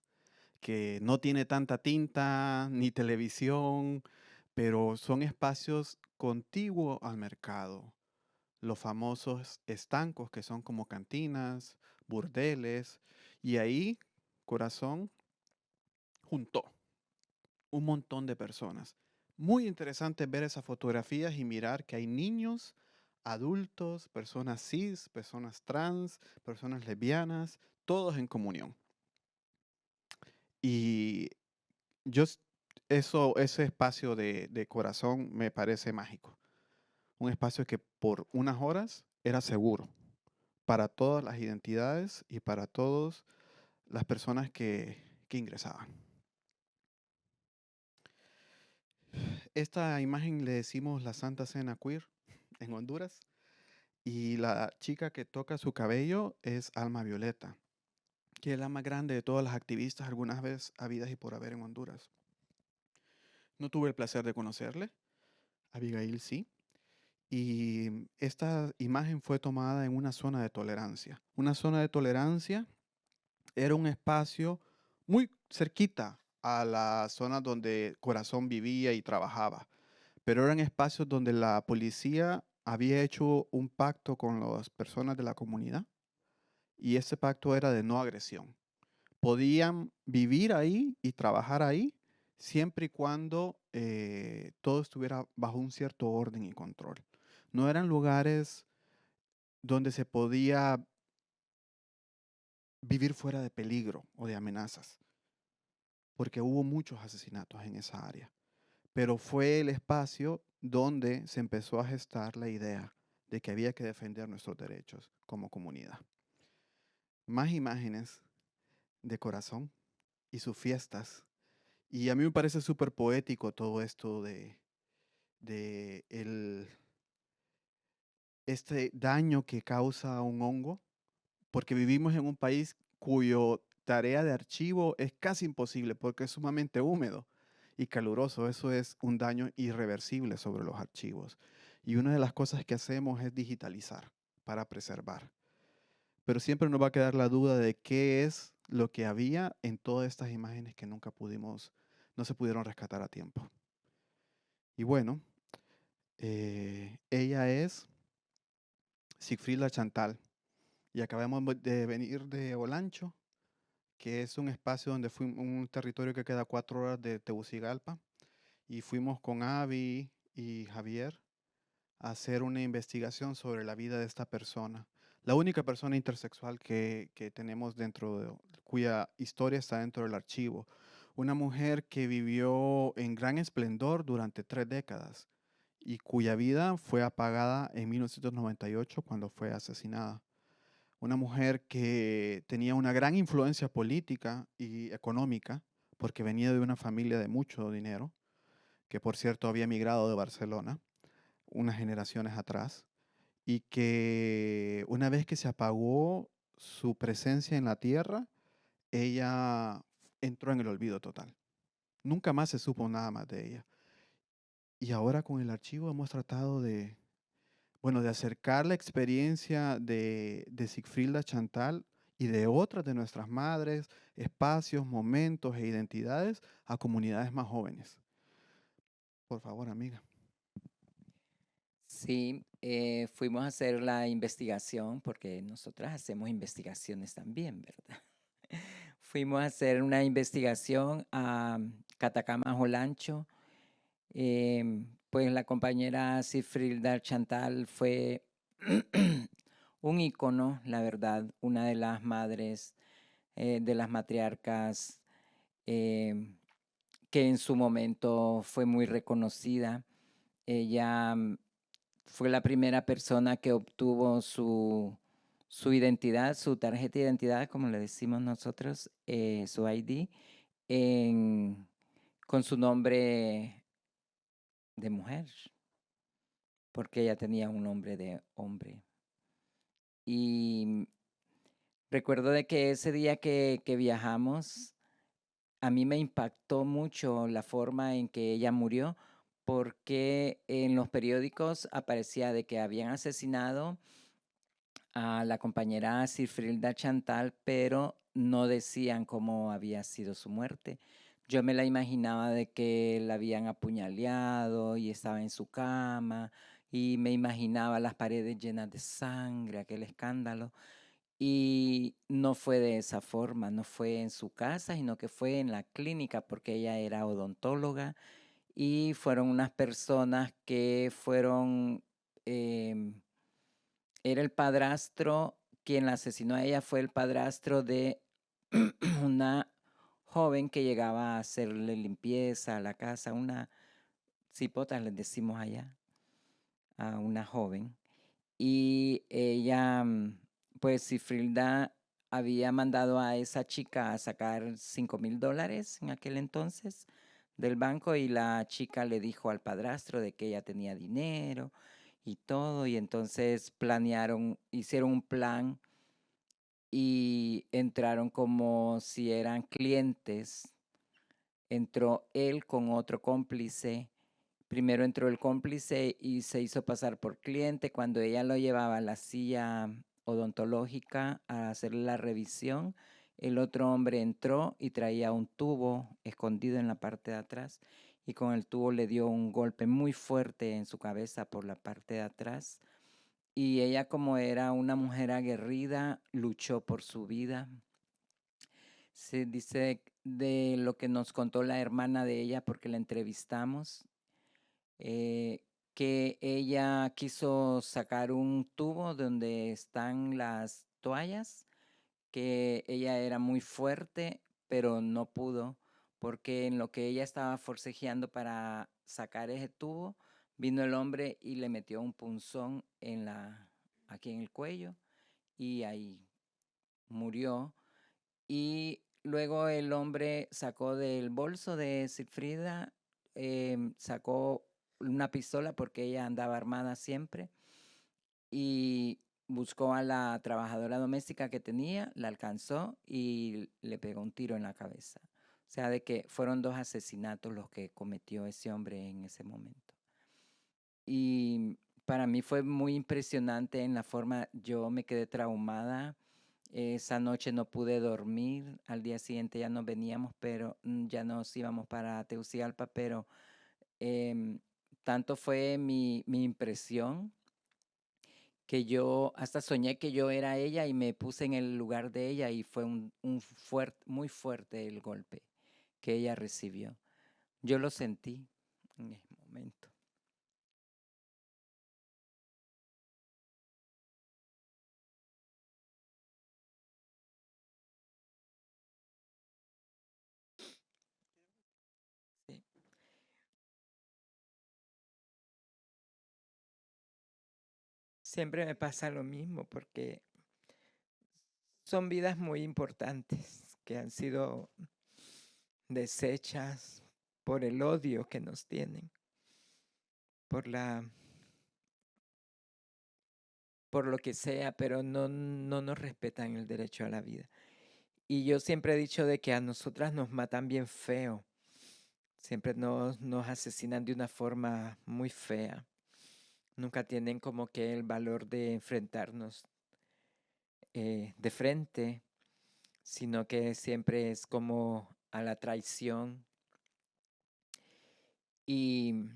que no tiene tanta tinta ni televisión, pero son espacios contiguos al mercado. Los famosos estancos que son como cantinas, burdeles, y ahí Corazón juntó un montón de personas. Muy interesante ver esas fotografías y mirar que hay niños, adultos, personas cis, personas trans, personas lesbianas, todos en comunión. Y yo, ese espacio de Corazón me parece mágico. Un espacio que por unas horas era seguro para todas las identidades y para todas las personas que ingresaban. Esta imagen le decimos la Santa Cena Queer en Honduras y la chica que toca su cabello es Alma Violeta, que es la más grande de todas las activistas algunas veces habidas y por haber en Honduras. No tuve el placer de conocerle, Abigail sí, y esta imagen fue tomada en una zona de tolerancia. Una zona de tolerancia era un espacio muy cerquita a la zona donde Corazón vivía y trabajaba, pero eran espacios donde la policía había hecho un pacto con las personas de la comunidad y ese pacto era de no agresión. Podían vivir ahí y trabajar ahí siempre y cuando todo estuviera bajo un cierto orden y control. No eran lugares donde se podía vivir fuera de peligro o de amenazas, porque hubo muchos asesinatos en esa área. Pero fue el espacio donde se empezó a gestar la idea de que había que defender nuestros derechos como comunidad. Más imágenes de Corazón y sus fiestas. Y a mí me parece súper poético todo esto de este daño que causa un hongo, porque vivimos en un país cuyo tarea de archivo es casi imposible porque es sumamente húmedo y caluroso. Eso es un daño irreversible sobre los archivos. Y una de las cosas que hacemos es digitalizar para preservar. Pero siempre nos va a quedar la duda de qué es lo que había en todas estas imágenes que nunca pudimos no se pudieron rescatar a tiempo. Y bueno, ella es Sigfrida Chantal y acabamos de venir de Olancho, que es un espacio donde fuimos, un territorio que queda 4 horas de Tegucigalpa, y fuimos con Avi y Javier a hacer una investigación sobre la vida de esta persona. La única persona intersexual que tenemos cuya historia está dentro del archivo. Una mujer que vivió en gran esplendor durante 3 décadas y cuya vida fue apagada en 1998 cuando fue asesinada. Una mujer que tenía una gran influencia política y económica porque venía de una familia de mucho dinero, que por cierto había emigrado de Barcelona unas generaciones atrás, y que una vez que se apagó su presencia en la tierra, ella entró en el olvido total. Nunca más se supo nada más de ella. Y ahora con el archivo hemos tratado de, bueno, de acercar la experiencia de Sigfrida Chantal y de otras de nuestras madres, espacios, momentos e identidades a comunidades más jóvenes. Por favor, amiga. Sí, fuimos a hacer la investigación, porque nosotras hacemos investigaciones también, ¿verdad? Fuimos a hacer una investigación a Catacamas Olancho. Pues la compañera Sigfrida Chantal fue un ícono, la verdad, una de las madres, de las matriarcas, que en su momento fue muy reconocida. Ella fue la primera persona que obtuvo su identidad, su tarjeta de identidad, como le decimos nosotros, su ID, con su nombre de mujer, porque ella tenía un nombre de hombre. Y recuerdo de que ese día que viajamos, a mí me impactó mucho la forma en que ella murió, porque en los periódicos aparecía de que habían asesinado a la compañera Sigfrida Chantal, pero no decían cómo había sido su muerte. Yo me la imaginaba de que la habían apuñaleado y estaba en su cama, y me imaginaba las paredes llenas de sangre, aquel escándalo. Y no fue de esa forma, no fue en su casa, sino que fue en la clínica, porque ella era odontóloga, y fueron unas personas que fueron, era el padrastro, quien la asesinó a ella fue el padrastro de una joven que llegaba a hacerle limpieza a la casa, una cipota, les decimos allá, a una joven. Y ella, pues Sigfrida había mandado a esa chica a sacar $5,000 en aquel entonces del banco, y la chica le dijo al padrastro de que ella tenía dinero y todo, y entonces hicieron un plan y entraron como si eran clientes. Entró él con otro cómplice. Primero entró el cómplice y se hizo pasar por cliente. Cuando ella lo llevaba a la silla odontológica a hacerle la revisión, el otro hombre entró y traía un tubo escondido en la parte de atrás, y con el tubo le dio un golpe muy fuerte en su cabeza por la parte de atrás. Y ella, como era una mujer aguerrida, luchó por su vida. Se dice de lo que nos contó la hermana de ella, porque la entrevistamos, que ella quiso sacar un tubo donde están las toallas, que ella era muy fuerte, pero no pudo, porque en lo que ella estaba forcejeando para sacar ese tubo, vino el hombre y le metió un punzón aquí en el cuello, y ahí murió. Y luego el hombre sacó del bolso de Sigfrida, sacó una pistola, porque ella andaba armada siempre, y buscó a la trabajadora doméstica que tenía, la alcanzó y le pegó un tiro en la cabeza. O sea, de que fueron 2 asesinatos los que cometió ese hombre en ese momento. Y para mí fue muy impresionante en la forma, yo me quedé traumada Esa noche no pude dormir, al día siguiente ya nos veníamos, pero ya nos íbamos para Tegucigalpa, pero em, tanto fue mi impresión que yo hasta soñé que yo era ella y me puse en el lugar de ella y fue muy fuerte el golpe que ella recibió. Yo lo sentí en ese momento. Sí. Siempre me pasa lo mismo porque son vidas muy importantes que han sido deshechas por el odio que nos tienen, por por lo que sea, pero no nos respetan el derecho a la vida. Y yo siempre he dicho de que a nosotras nos matan bien feo, siempre nos asesinan de una forma muy fea. Nunca tienen como que el valor de enfrentarnos de frente, sino que siempre es como a la traición. Y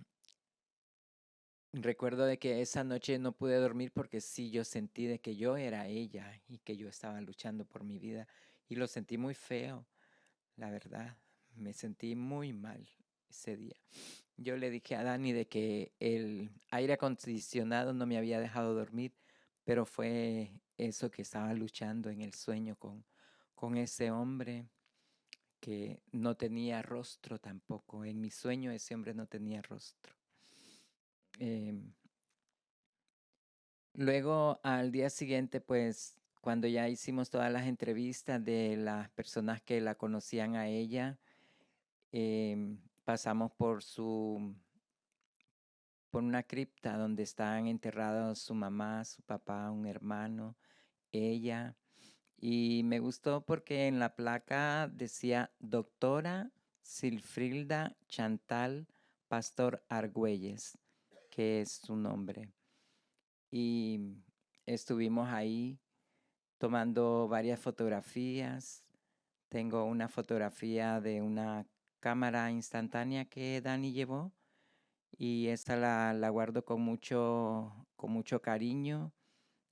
recuerdo de que esa noche no pude dormir porque sí, yo sentí de que yo era ella y que yo estaba luchando por mi vida. Y lo sentí muy feo, la verdad. Me sentí muy mal ese día. Yo le dije a Dani de que el aire acondicionado no me había dejado dormir, pero fue eso que estaba luchando en el sueño con ese hombre que no tenía rostro tampoco. En mi sueño ese hombre no tenía rostro. Luego, al día siguiente, pues, cuando ya hicimos todas las entrevistas de las personas que la conocían a ella, pasamos por una cripta donde están enterrados su mamá, su papá, un hermano, ella. Y me gustó porque en la placa decía Doctora Silfrilda Chantal Pastor Argüelles, que es su nombre. Y estuvimos ahí tomando varias fotografías. Tengo una fotografía de una cámara instantánea que Dani llevó y esta la guardo con mucho cariño.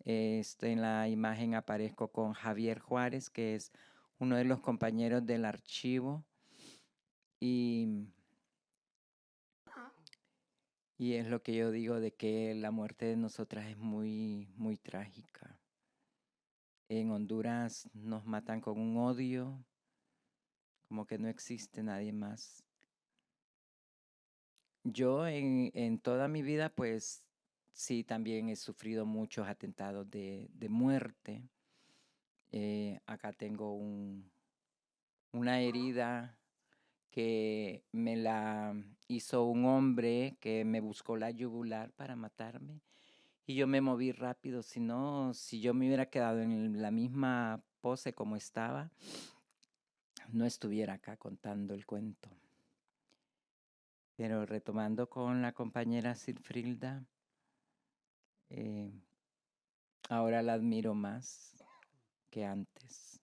En la imagen aparezco con Javier Juárez, que es uno de los compañeros del archivo. Y, y es lo que yo digo de que la muerte de nosotras es muy, muy trágica. En Honduras nos matan con un odio, como que no existe nadie más. Yo en toda mi vida, pues sí, también he sufrido muchos atentados de muerte. Acá tengo una herida que me la hizo un hombre que me buscó la yugular para matarme y yo me moví rápido, si no, si yo me hubiera quedado en la misma pose como estaba, no estuviera acá contando el cuento. Pero retomando con la compañera Silfrilda, ahora la admiro más que antes,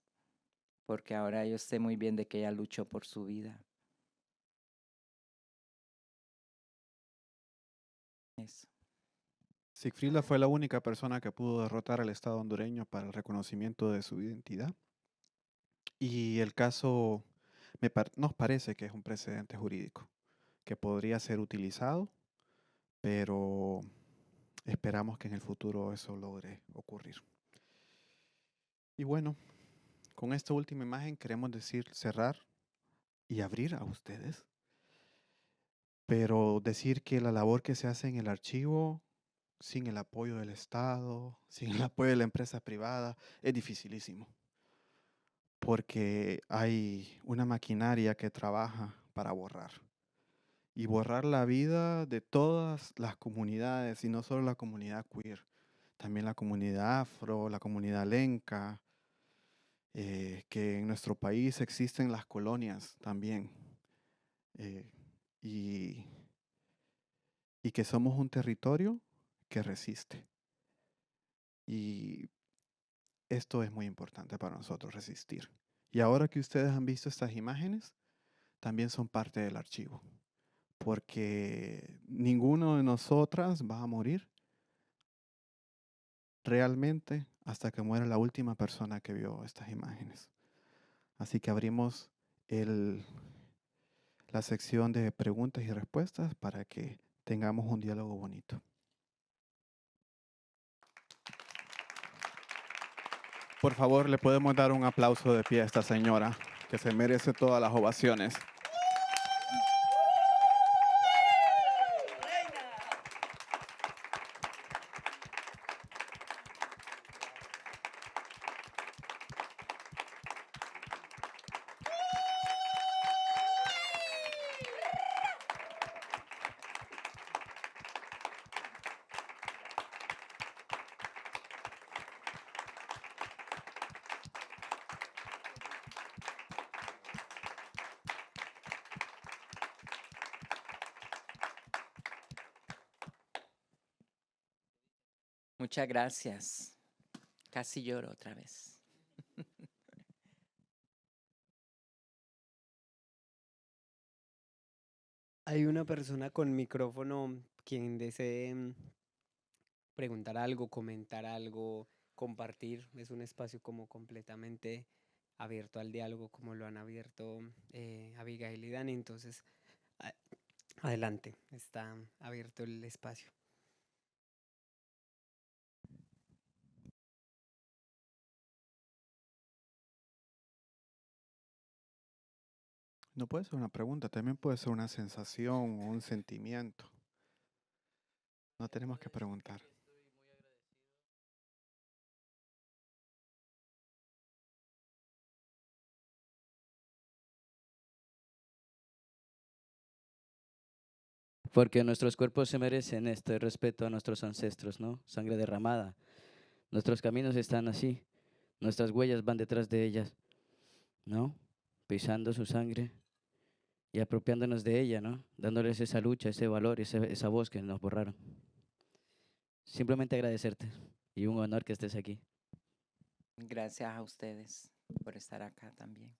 porque ahora yo sé muy bien de que ella luchó por su vida. Eso. Sigfrida fue la única persona que pudo derrotar al Estado hondureño para el reconocimiento de su identidad. Y el caso nos parece que es un precedente jurídico que podría ser utilizado, pero esperamos que en el futuro eso logre ocurrir. Y bueno, con esta última imagen queremos decir cerrar y abrir a ustedes, pero decir que la labor que se hace en el archivo, sin el apoyo del Estado, sin el apoyo de la empresa privada, es dificilísimo, porque hay una maquinaria que trabaja para borrar. Y borrar la vida de todas las comunidades, y no solo la comunidad queer, también la comunidad afro, la comunidad lenca, que en nuestro país existen las colonias también, eh, y, y que somos un territorio que resiste. Y esto es muy importante para nosotros resistir. Y ahora que ustedes han visto estas imágenes, también son parte del archivo, porque ninguno de nosotras va a morir realmente hasta que muera la última persona que vio estas imágenes. Así que abrimos la sección de preguntas y respuestas para que tengamos un diálogo bonito. Por favor, le podemos dar un aplauso de pie a esta señora que se merece todas las ovaciones. Muchas gracias. Casi lloro otra vez. Hay una persona con micrófono quien desee preguntar algo, comentar algo, compartir. Es un espacio como completamente abierto al diálogo, como lo han abierto Abigail y Dani. Entonces, adelante, está abierto el espacio. No puede ser una pregunta, también puede ser una sensación o un sentimiento. No tenemos que preguntar. Porque nuestros cuerpos se merecen este respeto a nuestros ancestros, ¿no? Sangre derramada. Nuestros caminos están así. Nuestras huellas van detrás de ellas, ¿no? Pisando su sangre y apropiándonos de ella, ¿no? Dándoles esa lucha, ese valor, esa voz que nos borraron. Simplemente agradecerte y un honor que estés aquí. Gracias a ustedes por estar acá también.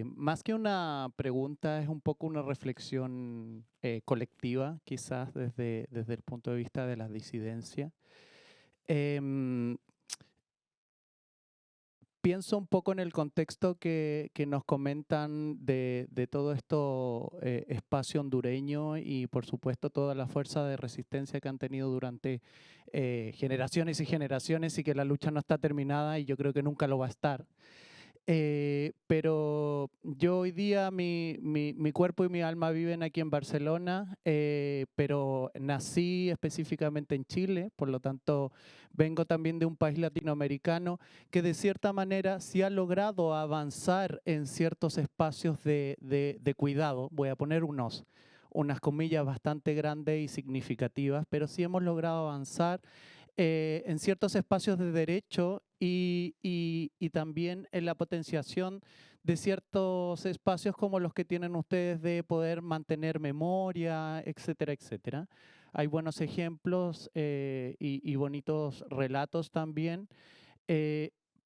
Más que una pregunta, es un poco una reflexión colectiva, quizás desde el punto de vista de la disidencia. Pienso un poco en el contexto que nos comentan de todo esto espacio hondureño y por supuesto toda la fuerza de resistencia que han tenido durante generaciones y generaciones y que la lucha no está terminada y yo creo que nunca lo va a estar. Pero yo hoy día, mi cuerpo y mi alma viven aquí en Barcelona, pero nací específicamente en Chile, por lo tanto vengo también de un país latinoamericano que de cierta manera sí ha logrado avanzar en ciertos espacios de cuidado. Voy a poner unas comillas bastante grandes y significativas, pero sí hemos logrado avanzar en ciertos espacios de derecho y también en la potenciación de ciertos espacios como los que tienen ustedes de poder mantener memoria, etcétera, etcétera. Hay buenos ejemplos y bonitos relatos también,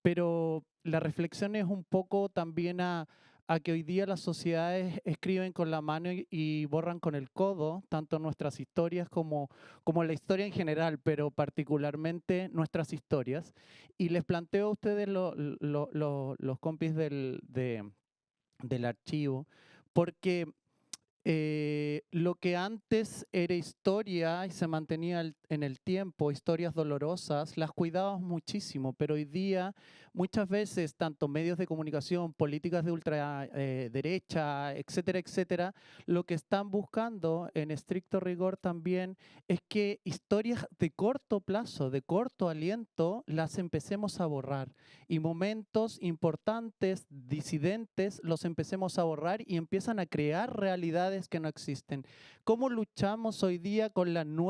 pero la reflexión es un poco también a que hoy día las sociedades escriben con la mano y borran con el codo, tanto nuestras historias como la historia en general, pero particularmente nuestras historias. Y les planteo a ustedes, los compis del archivo, porque lo que antes era historia y se mantenía en el tiempo, historias dolorosas, las cuidábamos muchísimo, pero hoy día muchas veces tanto medios de comunicación, políticas de ultraderecha, etcétera, etcétera, lo que están buscando en estricto rigor también es que historias de corto plazo, de corto aliento, las empecemos a borrar y momentos importantes, disidentes, los empecemos a borrar y empiezan a crear realidades comunidades que no existen. ¿Cómo luchamos hoy día con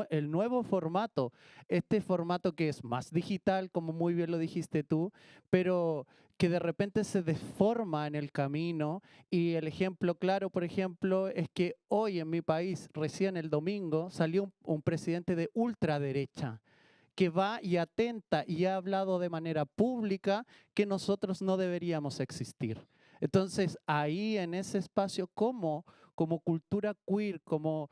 el nuevo formato? Este formato que es más digital, como muy bien lo dijiste tú, pero que de repente se deforma en el camino. Y el ejemplo claro, por ejemplo, es que hoy en mi país, recién el domingo, salió un presidente de ultraderecha que va y atenta y ha hablado de manera pública que nosotros no deberíamos existir. Entonces, ahí en ese espacio, como cultura queer, como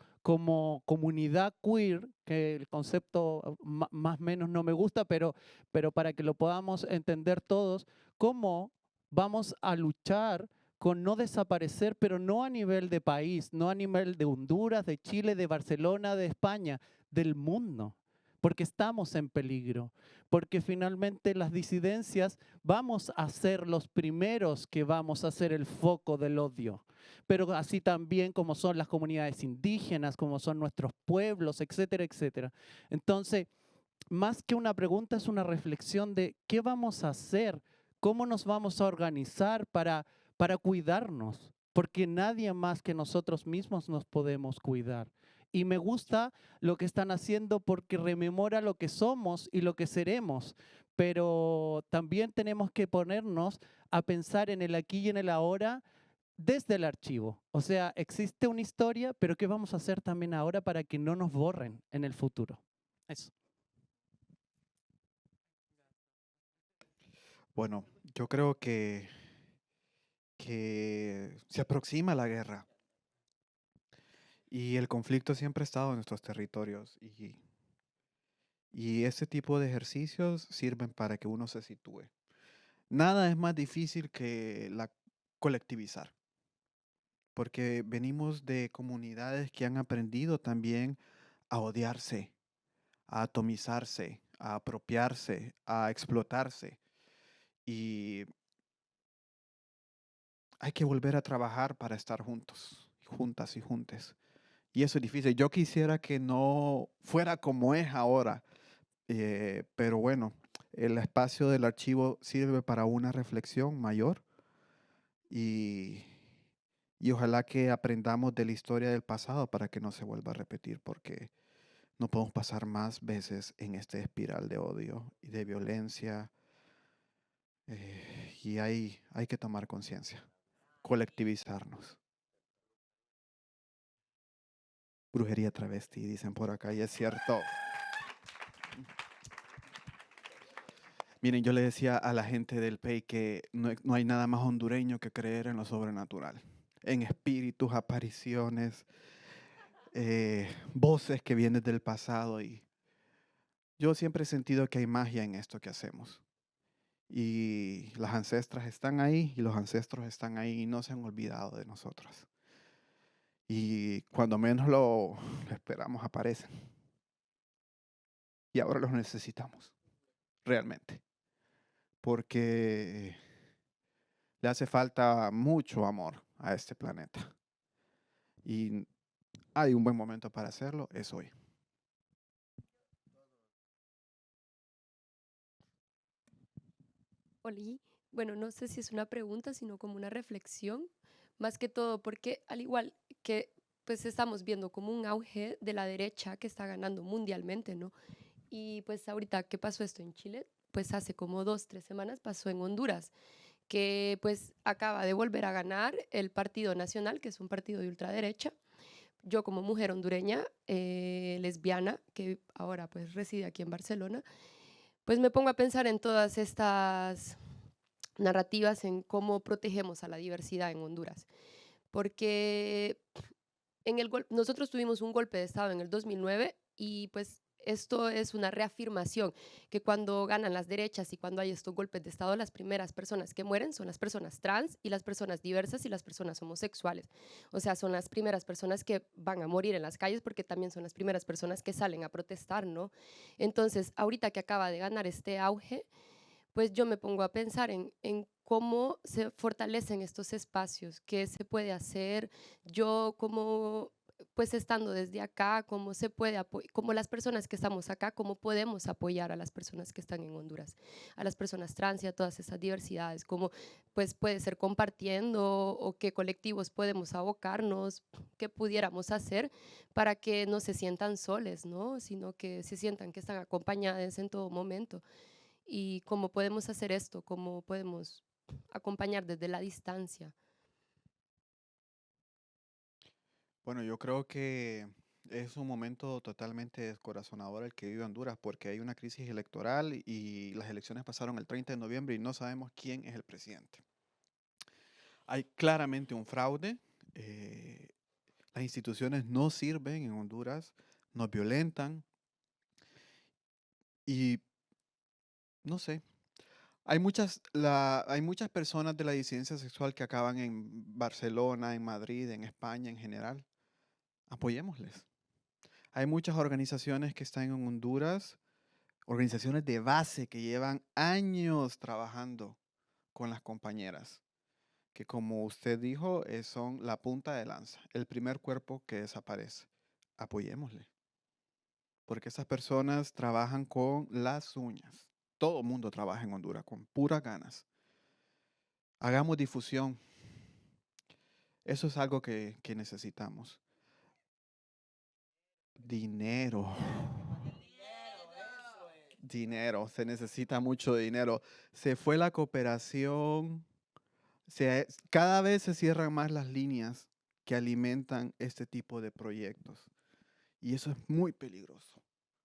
comunidad queer, que el concepto más o menos no me gusta, pero para que lo podamos entender todos, cómo vamos a luchar con no desaparecer, pero no a nivel de país, no a nivel de Honduras, de Chile, de Barcelona, de España, del mundo, porque estamos en peligro, porque finalmente las disidencias vamos a ser los primeros que vamos a ser el foco del odio, pero así también como son las comunidades indígenas, como son nuestros pueblos, etcétera, etcétera. Entonces, más que una pregunta, es una reflexión de qué vamos a hacer, cómo nos vamos a organizar para cuidarnos, porque nadie más que nosotros mismos nos podemos cuidar. Y me gusta lo que están haciendo porque rememora lo que somos y lo que seremos, pero también tenemos que ponernos a pensar en el aquí y en el ahora desde el archivo. O sea, existe una historia, pero ¿qué vamos a hacer también ahora para que no nos borren en el futuro? Eso. Bueno, yo creo que se aproxima la guerra y el conflicto siempre ha estado en nuestros territorios y ese tipo de ejercicios sirven para que uno se sitúe. Nada es más difícil que la colectivizar, porque venimos de comunidades que han aprendido también a odiarse, a atomizarse, a apropiarse, a explotarse. Y hay que volver a trabajar para estar juntos, juntas y juntes. Y eso es difícil. Yo quisiera que no fuera como es ahora, pero bueno, el espacio del archivo sirve para una reflexión mayor y, y ojalá que aprendamos de la historia del pasado para que no se vuelva a repetir, porque no podemos pasar más veces en este espiral de odio y de violencia. Y hay que tomar conciencia, colectivizarnos. Brujería travesti, dicen por acá, y es cierto. Miren, yo le decía a la gente del PEI que no hay nada más hondureño que creer en lo sobrenatural, en espíritus, apariciones, voces que vienen del pasado. Y yo siempre he sentido que hay magia en esto que hacemos. Y las ancestras están ahí y los ancestros están ahí y no se han olvidado de nosotros. Y cuando menos lo esperamos, aparecen. Y ahora los necesitamos, realmente. Porque le hace falta mucho amor a este planeta. Y hay un buen momento para hacerlo, es hoy. Oli, bueno, no sé si es una pregunta, sino como una reflexión, más que todo porque al igual que pues estamos viendo como un auge de la derecha que está ganando mundialmente, ¿no? Y pues ahorita, ¿qué pasó esto en Chile? Pues hace como 2, 3 semanas pasó en Honduras, que pues acaba de volver a ganar el Partido Nacional, que es un partido de ultraderecha. Yo como mujer hondureña, lesbiana, que ahora pues reside aquí en Barcelona, pues me pongo a pensar en todas estas narrativas en cómo protegemos a la diversidad en Honduras. Porque nosotros tuvimos un golpe de Estado en el 2009 y pues esto es una reafirmación que cuando ganan las derechas y cuando hay estos golpes de Estado, las primeras personas que mueren son las personas trans y las personas diversas y las personas homosexuales. O sea, son las primeras personas que van a morir en las calles porque también son las primeras personas que salen a protestar, ¿no? Entonces, ahorita que acaba de ganar este auge, pues yo me pongo a pensar en cómo se fortalecen estos espacios, qué se puede hacer. Yo como pues estando desde acá, cómo se puede como las personas que estamos acá, cómo podemos apoyar a las personas que están en Honduras, a las personas trans y a todas esas diversidades, cómo pues puede ser compartiendo o qué colectivos podemos abocarnos, qué pudiéramos hacer para que no se sientan soles, ¿no? Sino que se sientan que están acompañadas en todo momento. Y cómo podemos hacer esto, cómo podemos acompañar desde la distancia. Bueno, yo creo que es un momento totalmente descorazonador el que vive Honduras porque hay una crisis electoral y las elecciones pasaron el 30 de noviembre y no sabemos quién es el presidente. Hay claramente un fraude. Las instituciones no sirven en Honduras, nos violentan y no sé. Hay muchas personas de la disidencia sexual que acaban en Barcelona, en Madrid, en España en general. Apoyémosles. Hay muchas organizaciones que están en Honduras, organizaciones de base que llevan años trabajando con las compañeras, que como usted dijo, son la punta de lanza, el primer cuerpo que desaparece. Apoyémosle, porque esas personas trabajan con las uñas. Todo el mundo trabaja en Honduras con puras ganas. Hagamos difusión. Eso es algo que necesitamos. Dinero. Dinero, se necesita mucho dinero. Se fue la cooperación. Cada vez se cierran más las líneas que alimentan este tipo de proyectos. Y eso es muy peligroso.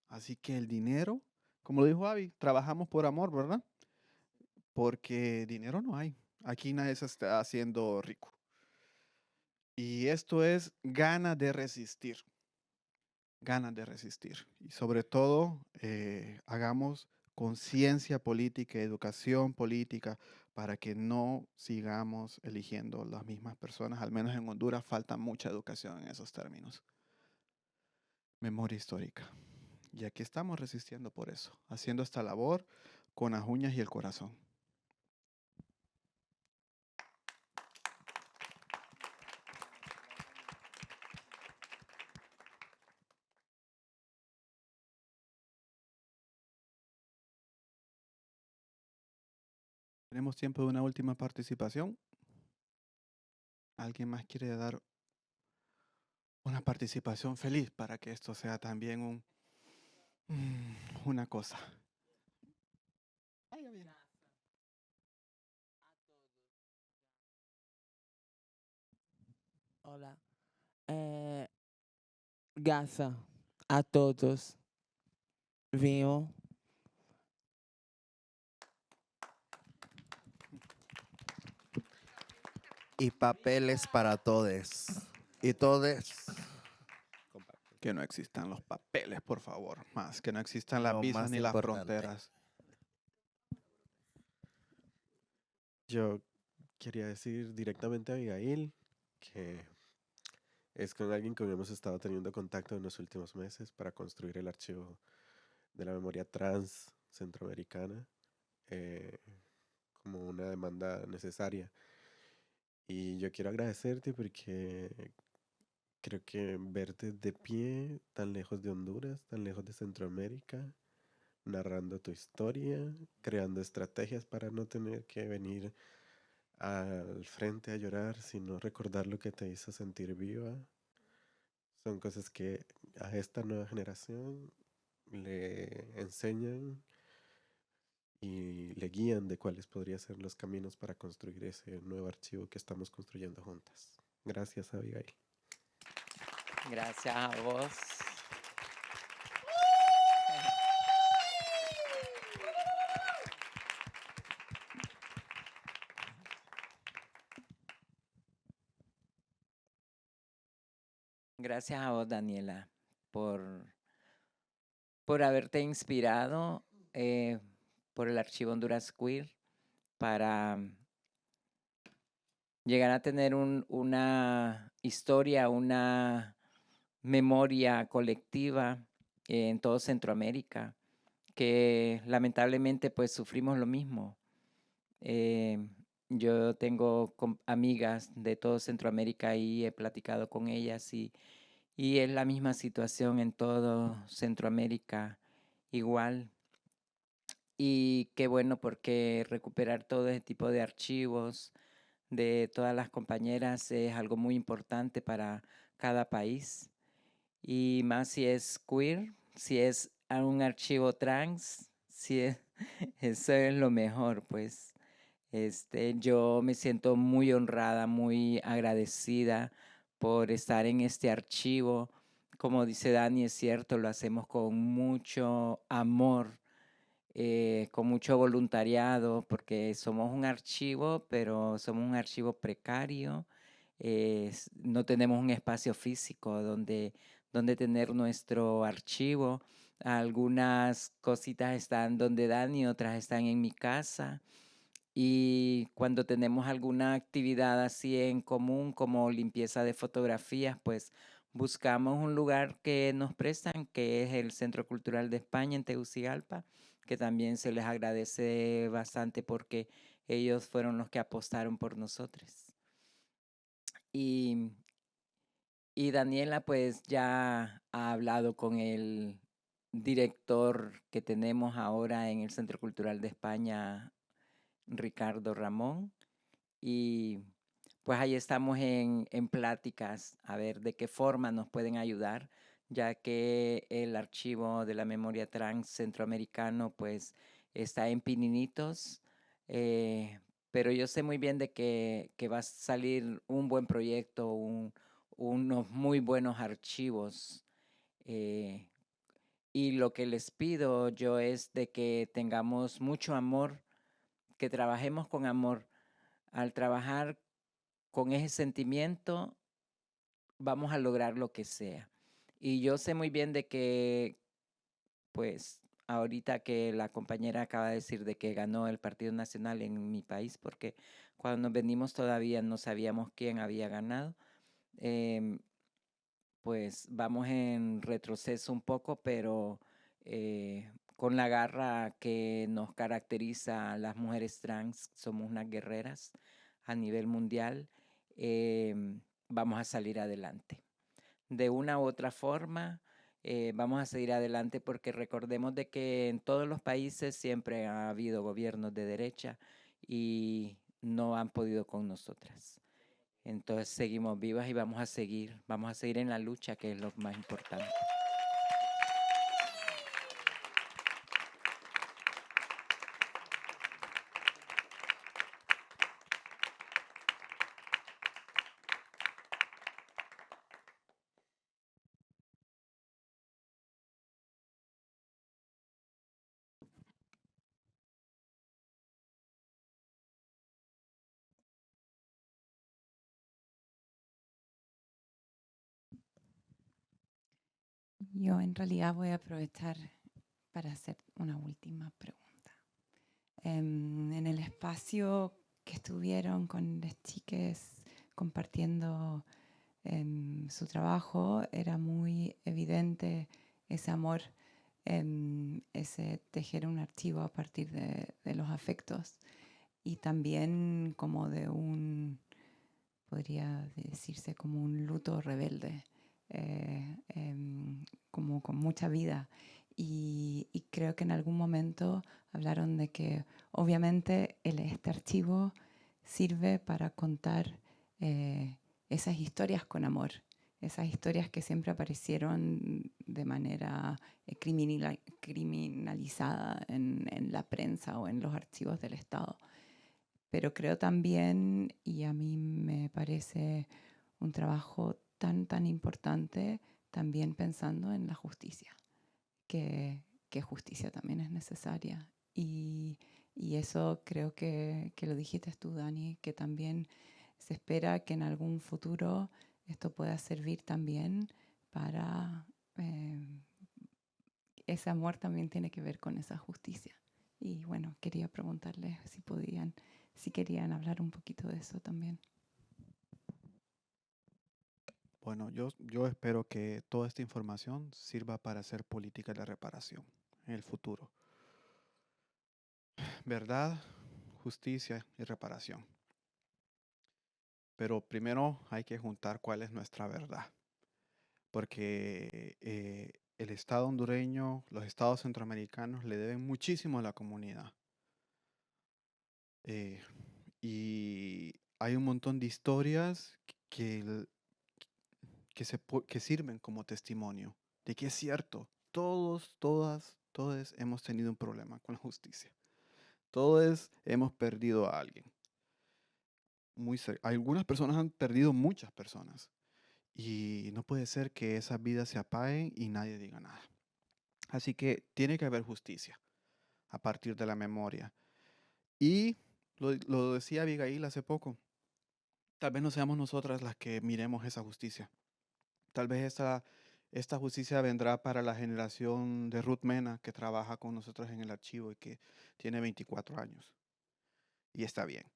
Así que el dinero, como lo dijo Avi, trabajamos por amor, ¿verdad? Porque dinero no hay. Aquí nadie se está haciendo rico. Y esto es ganas de resistir. Ganas de resistir. Y sobre todo, hagamos conciencia política, educación política, para que no sigamos eligiendo las mismas personas. Al menos en Honduras falta mucha educación en esos términos. Memoria histórica. Y aquí estamos resistiendo por eso, haciendo esta labor con las uñas y el corazón. Tenemos tiempo de una última participación. ¿Alguien más quiere dar una participación feliz para que esto sea también una cosa? Hola. Gaza a todos. Vivo. Y papeles para todes. Y todes. Que no existan los papeles, por favor. Más que no existan las Lo visas más ni las importante. fronteras. Yo quería decir directamente a Abigail que es con alguien con quien hemos estado teniendo contacto en los últimos meses para construir el archivo de la memoria trans centroamericana como una demanda necesaria. Y yo quiero agradecerte porque creo que verte de pie tan lejos de Honduras, tan lejos de Centroamérica, narrando tu historia, creando estrategias para no tener que venir al frente a llorar, sino recordar lo que te hizo sentir viva. Son cosas que a esta nueva generación le enseñan y le guían de cuáles podrían ser los caminos para construir ese nuevo archivo que estamos construyendo juntas. Gracias, Abigail. Gracias a vos. Gracias a vos, Daniela, por haberte inspirado por el Archivo Honduras Queer para llegar a tener una historia, una memoria colectiva en todo Centroamérica, que lamentablemente pues sufrimos lo mismo. Yo tengo amigas de todo Centroamérica y he platicado con ellas y Y es la misma situación en todo Centroamérica, igual. Y qué bueno porque recuperar todo ese tipo de archivos de todas las compañeras es algo muy importante para cada país. Y más si es queer, si es un archivo trans, si es, eso es lo mejor, pues. Yo me siento muy honrada, muy agradecida por estar en este archivo. Como dice Dani, es cierto, lo hacemos con mucho amor, con mucho voluntariado, porque somos un archivo, pero somos un archivo precario. No tenemos un espacio físico donde tener nuestro archivo. Algunas cositas están donde Dani, otras están en mi casa. Y cuando tenemos alguna actividad así en común, como limpieza de fotografías, pues buscamos un lugar que nos prestan, que es el Centro Cultural de España en Tegucigalpa, que también se les agradece bastante porque ellos fueron los que apostaron por nosotros. Y, y Daniela pues ya ha hablado con el director que tenemos ahora en el Centro Cultural de España, Ricardo Ramón, y pues ahí estamos en pláticas a ver de qué forma nos pueden ayudar, ya que el archivo de la memoria trans centroamericano pues está en Pininitos, pero yo sé muy bien de que va a salir un buen proyecto, unos muy buenos archivos. eh, y lo que les pido yo es de que tengamos mucho amor, que trabajemos con amor. Al trabajar con ese sentimiento, vamos a lograr lo que sea. Y yo sé muy bien de que, pues, ahorita que la compañera acaba de decir de que ganó el Partido Nacional en mi país, porque cuando nos venimos todavía no sabíamos quién había ganado, em, pues vamos en retroceso un poco, pero con la garra que nos caracteriza a las mujeres trans, somos unas guerreras a nivel mundial, vamos a salir adelante. De una u otra forma, vamos a seguir adelante porque recordemos de que en todos los países siempre ha habido gobiernos de derecha y no han podido con nosotras. Entonces seguimos vivas y vamos a seguir en la lucha, que es lo más importante. Yo en realidad voy a aprovechar para hacer una última pregunta. En el espacio que estuvieron con las chicas compartiendo su trabajo, era muy evidente ese amor, ese tejer un archivo a partir de los afectos y también como de podría decirse como un luto rebelde, como con mucha vida. Y creo que en algún momento hablaron de que obviamente este archivo sirve para contar esas historias con amor, esas historias que siempre aparecieron de manera criminalizada en la prensa o en los archivos del Estado. Pero creo también, y a mí me parece un trabajo tan importante, también pensando en la justicia, que justicia también es necesaria. Y eso creo que lo dijiste tú, Dani, que también se espera que en algún futuro esto pueda servir también para... ese amor también tiene que ver con esa justicia. Y bueno, quería preguntarles si querían hablar un poquito de eso también. Bueno, yo espero que toda esta información sirva para hacer política de reparación en el futuro. Verdad, justicia y reparación. Pero primero hay que juntar cuál es nuestra verdad. porque el Estado hondureño, los estados centroamericanos le deben muchísimo a la comunidad. Y hay un montón de historias que sirven como testimonio de que es cierto, todos hemos tenido un problema con la justicia. Todos hemos perdido a alguien. Algunas personas han perdido muchas personas. Y no puede ser que esas vidas se apaguen y nadie diga nada. Así que tiene que haber justicia a partir de la memoria. Y lo decía Abigail hace poco. Tal vez no seamos nosotras las que miremos esa justicia. Tal vez esta justicia vendrá para la generación de Ruth Mena, que trabaja con nosotros en el archivo y que tiene 24 años. Y está bien.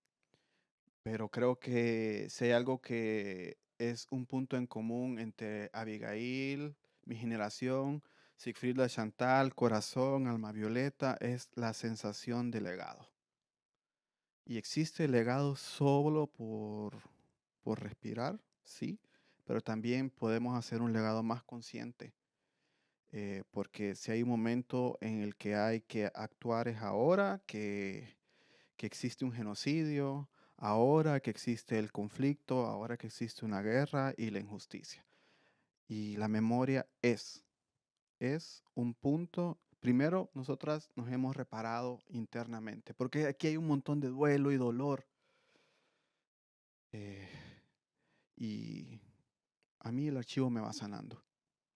Pero creo que si hay algo que es un punto en común entre Abigail, mi generación, Sigfrida Chantal, Corazón, Alma Violeta, es la sensación de legado. Y existe legado solo por respirar, sí, pero también podemos hacer un legado más consciente. Porque si hay un momento en el que hay que actuar es ahora, que existe un genocidio, ahora que existe el conflicto, ahora que existe una guerra y la injusticia. Y la memoria es un punto. Primero, nosotras nos hemos reparado internamente, porque aquí hay un montón de duelo y dolor. Y a mí el archivo me va sanando.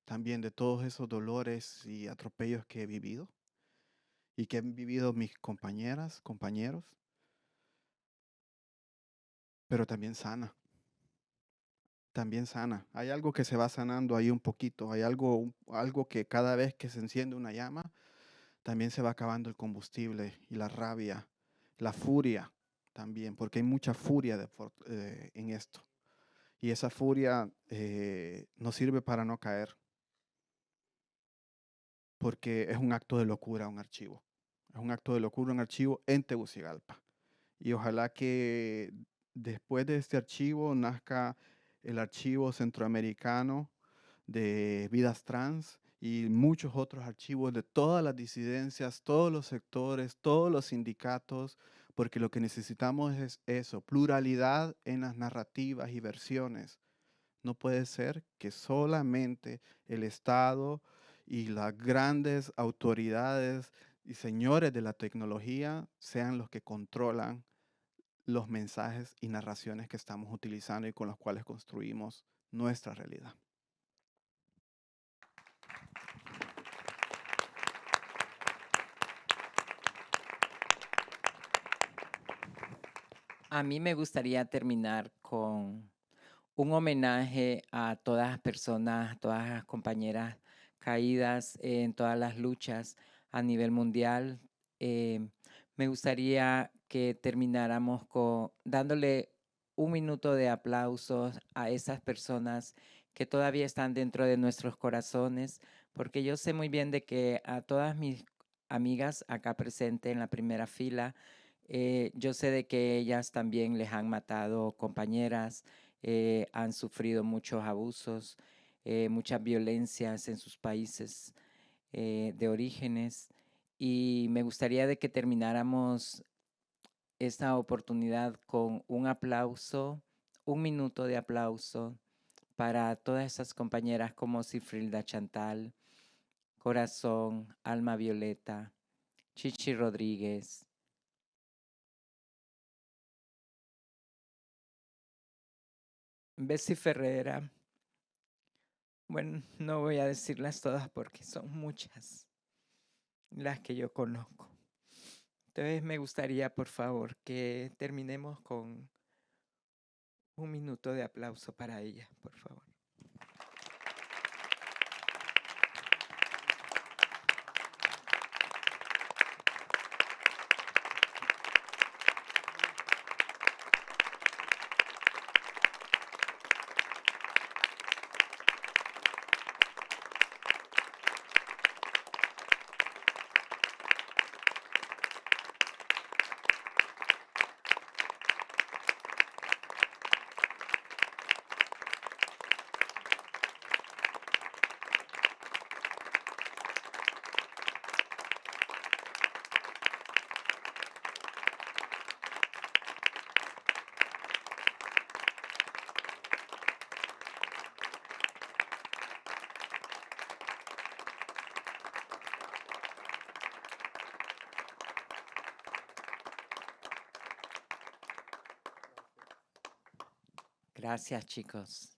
También de todos esos dolores y atropellos que he vivido y que han vivido mis compañeras, compañeros, pero también sana. También sana. Hay algo que se va sanando ahí un poquito. Hay algo que cada vez que se enciende una llama, también se va acabando el combustible y la rabia, la furia también, porque hay mucha furia en esto. Y esa furia nos sirve para no caer, porque es un acto de locura un archivo. Es un acto de locura un archivo en Tegucigalpa. Y ojalá que después de este archivo nazca el archivo centroamericano de vidas trans y muchos otros archivos de todas las disidencias, todos los sectores, todos los sindicatos, porque lo que necesitamos es eso, pluralidad en las narrativas y versiones. No puede ser que solamente el Estado y las grandes autoridades y señores de la tecnología sean los que controlan los mensajes y narraciones que estamos utilizando y con los cuales construimos nuestra realidad. A mí me gustaría terminar con un homenaje a todas las personas, todas las compañeras caídas en todas las luchas a nivel mundial. Me gustaría que termináramos dándole un minuto de aplausos a esas personas que todavía están dentro de nuestros corazones, porque yo sé muy bien de que a todas mis amigas acá presentes en la primera fila, yo sé de que ellas también les han matado compañeras, han sufrido muchos abusos, muchas violencias en sus países de orígenes. Y me gustaría de que termináramos esta oportunidad con un aplauso, un minuto de aplauso para todas esas compañeras como Sigfrida Chantal, Corazón, Alma Violeta, Chichi Rodríguez, Bessie Ferrera. Bueno, no voy a decirlas todas porque son muchas las que yo conozco. Entonces me gustaría, por favor, que terminemos con un minuto de aplauso para ellas, por favor. Gracias, chicos.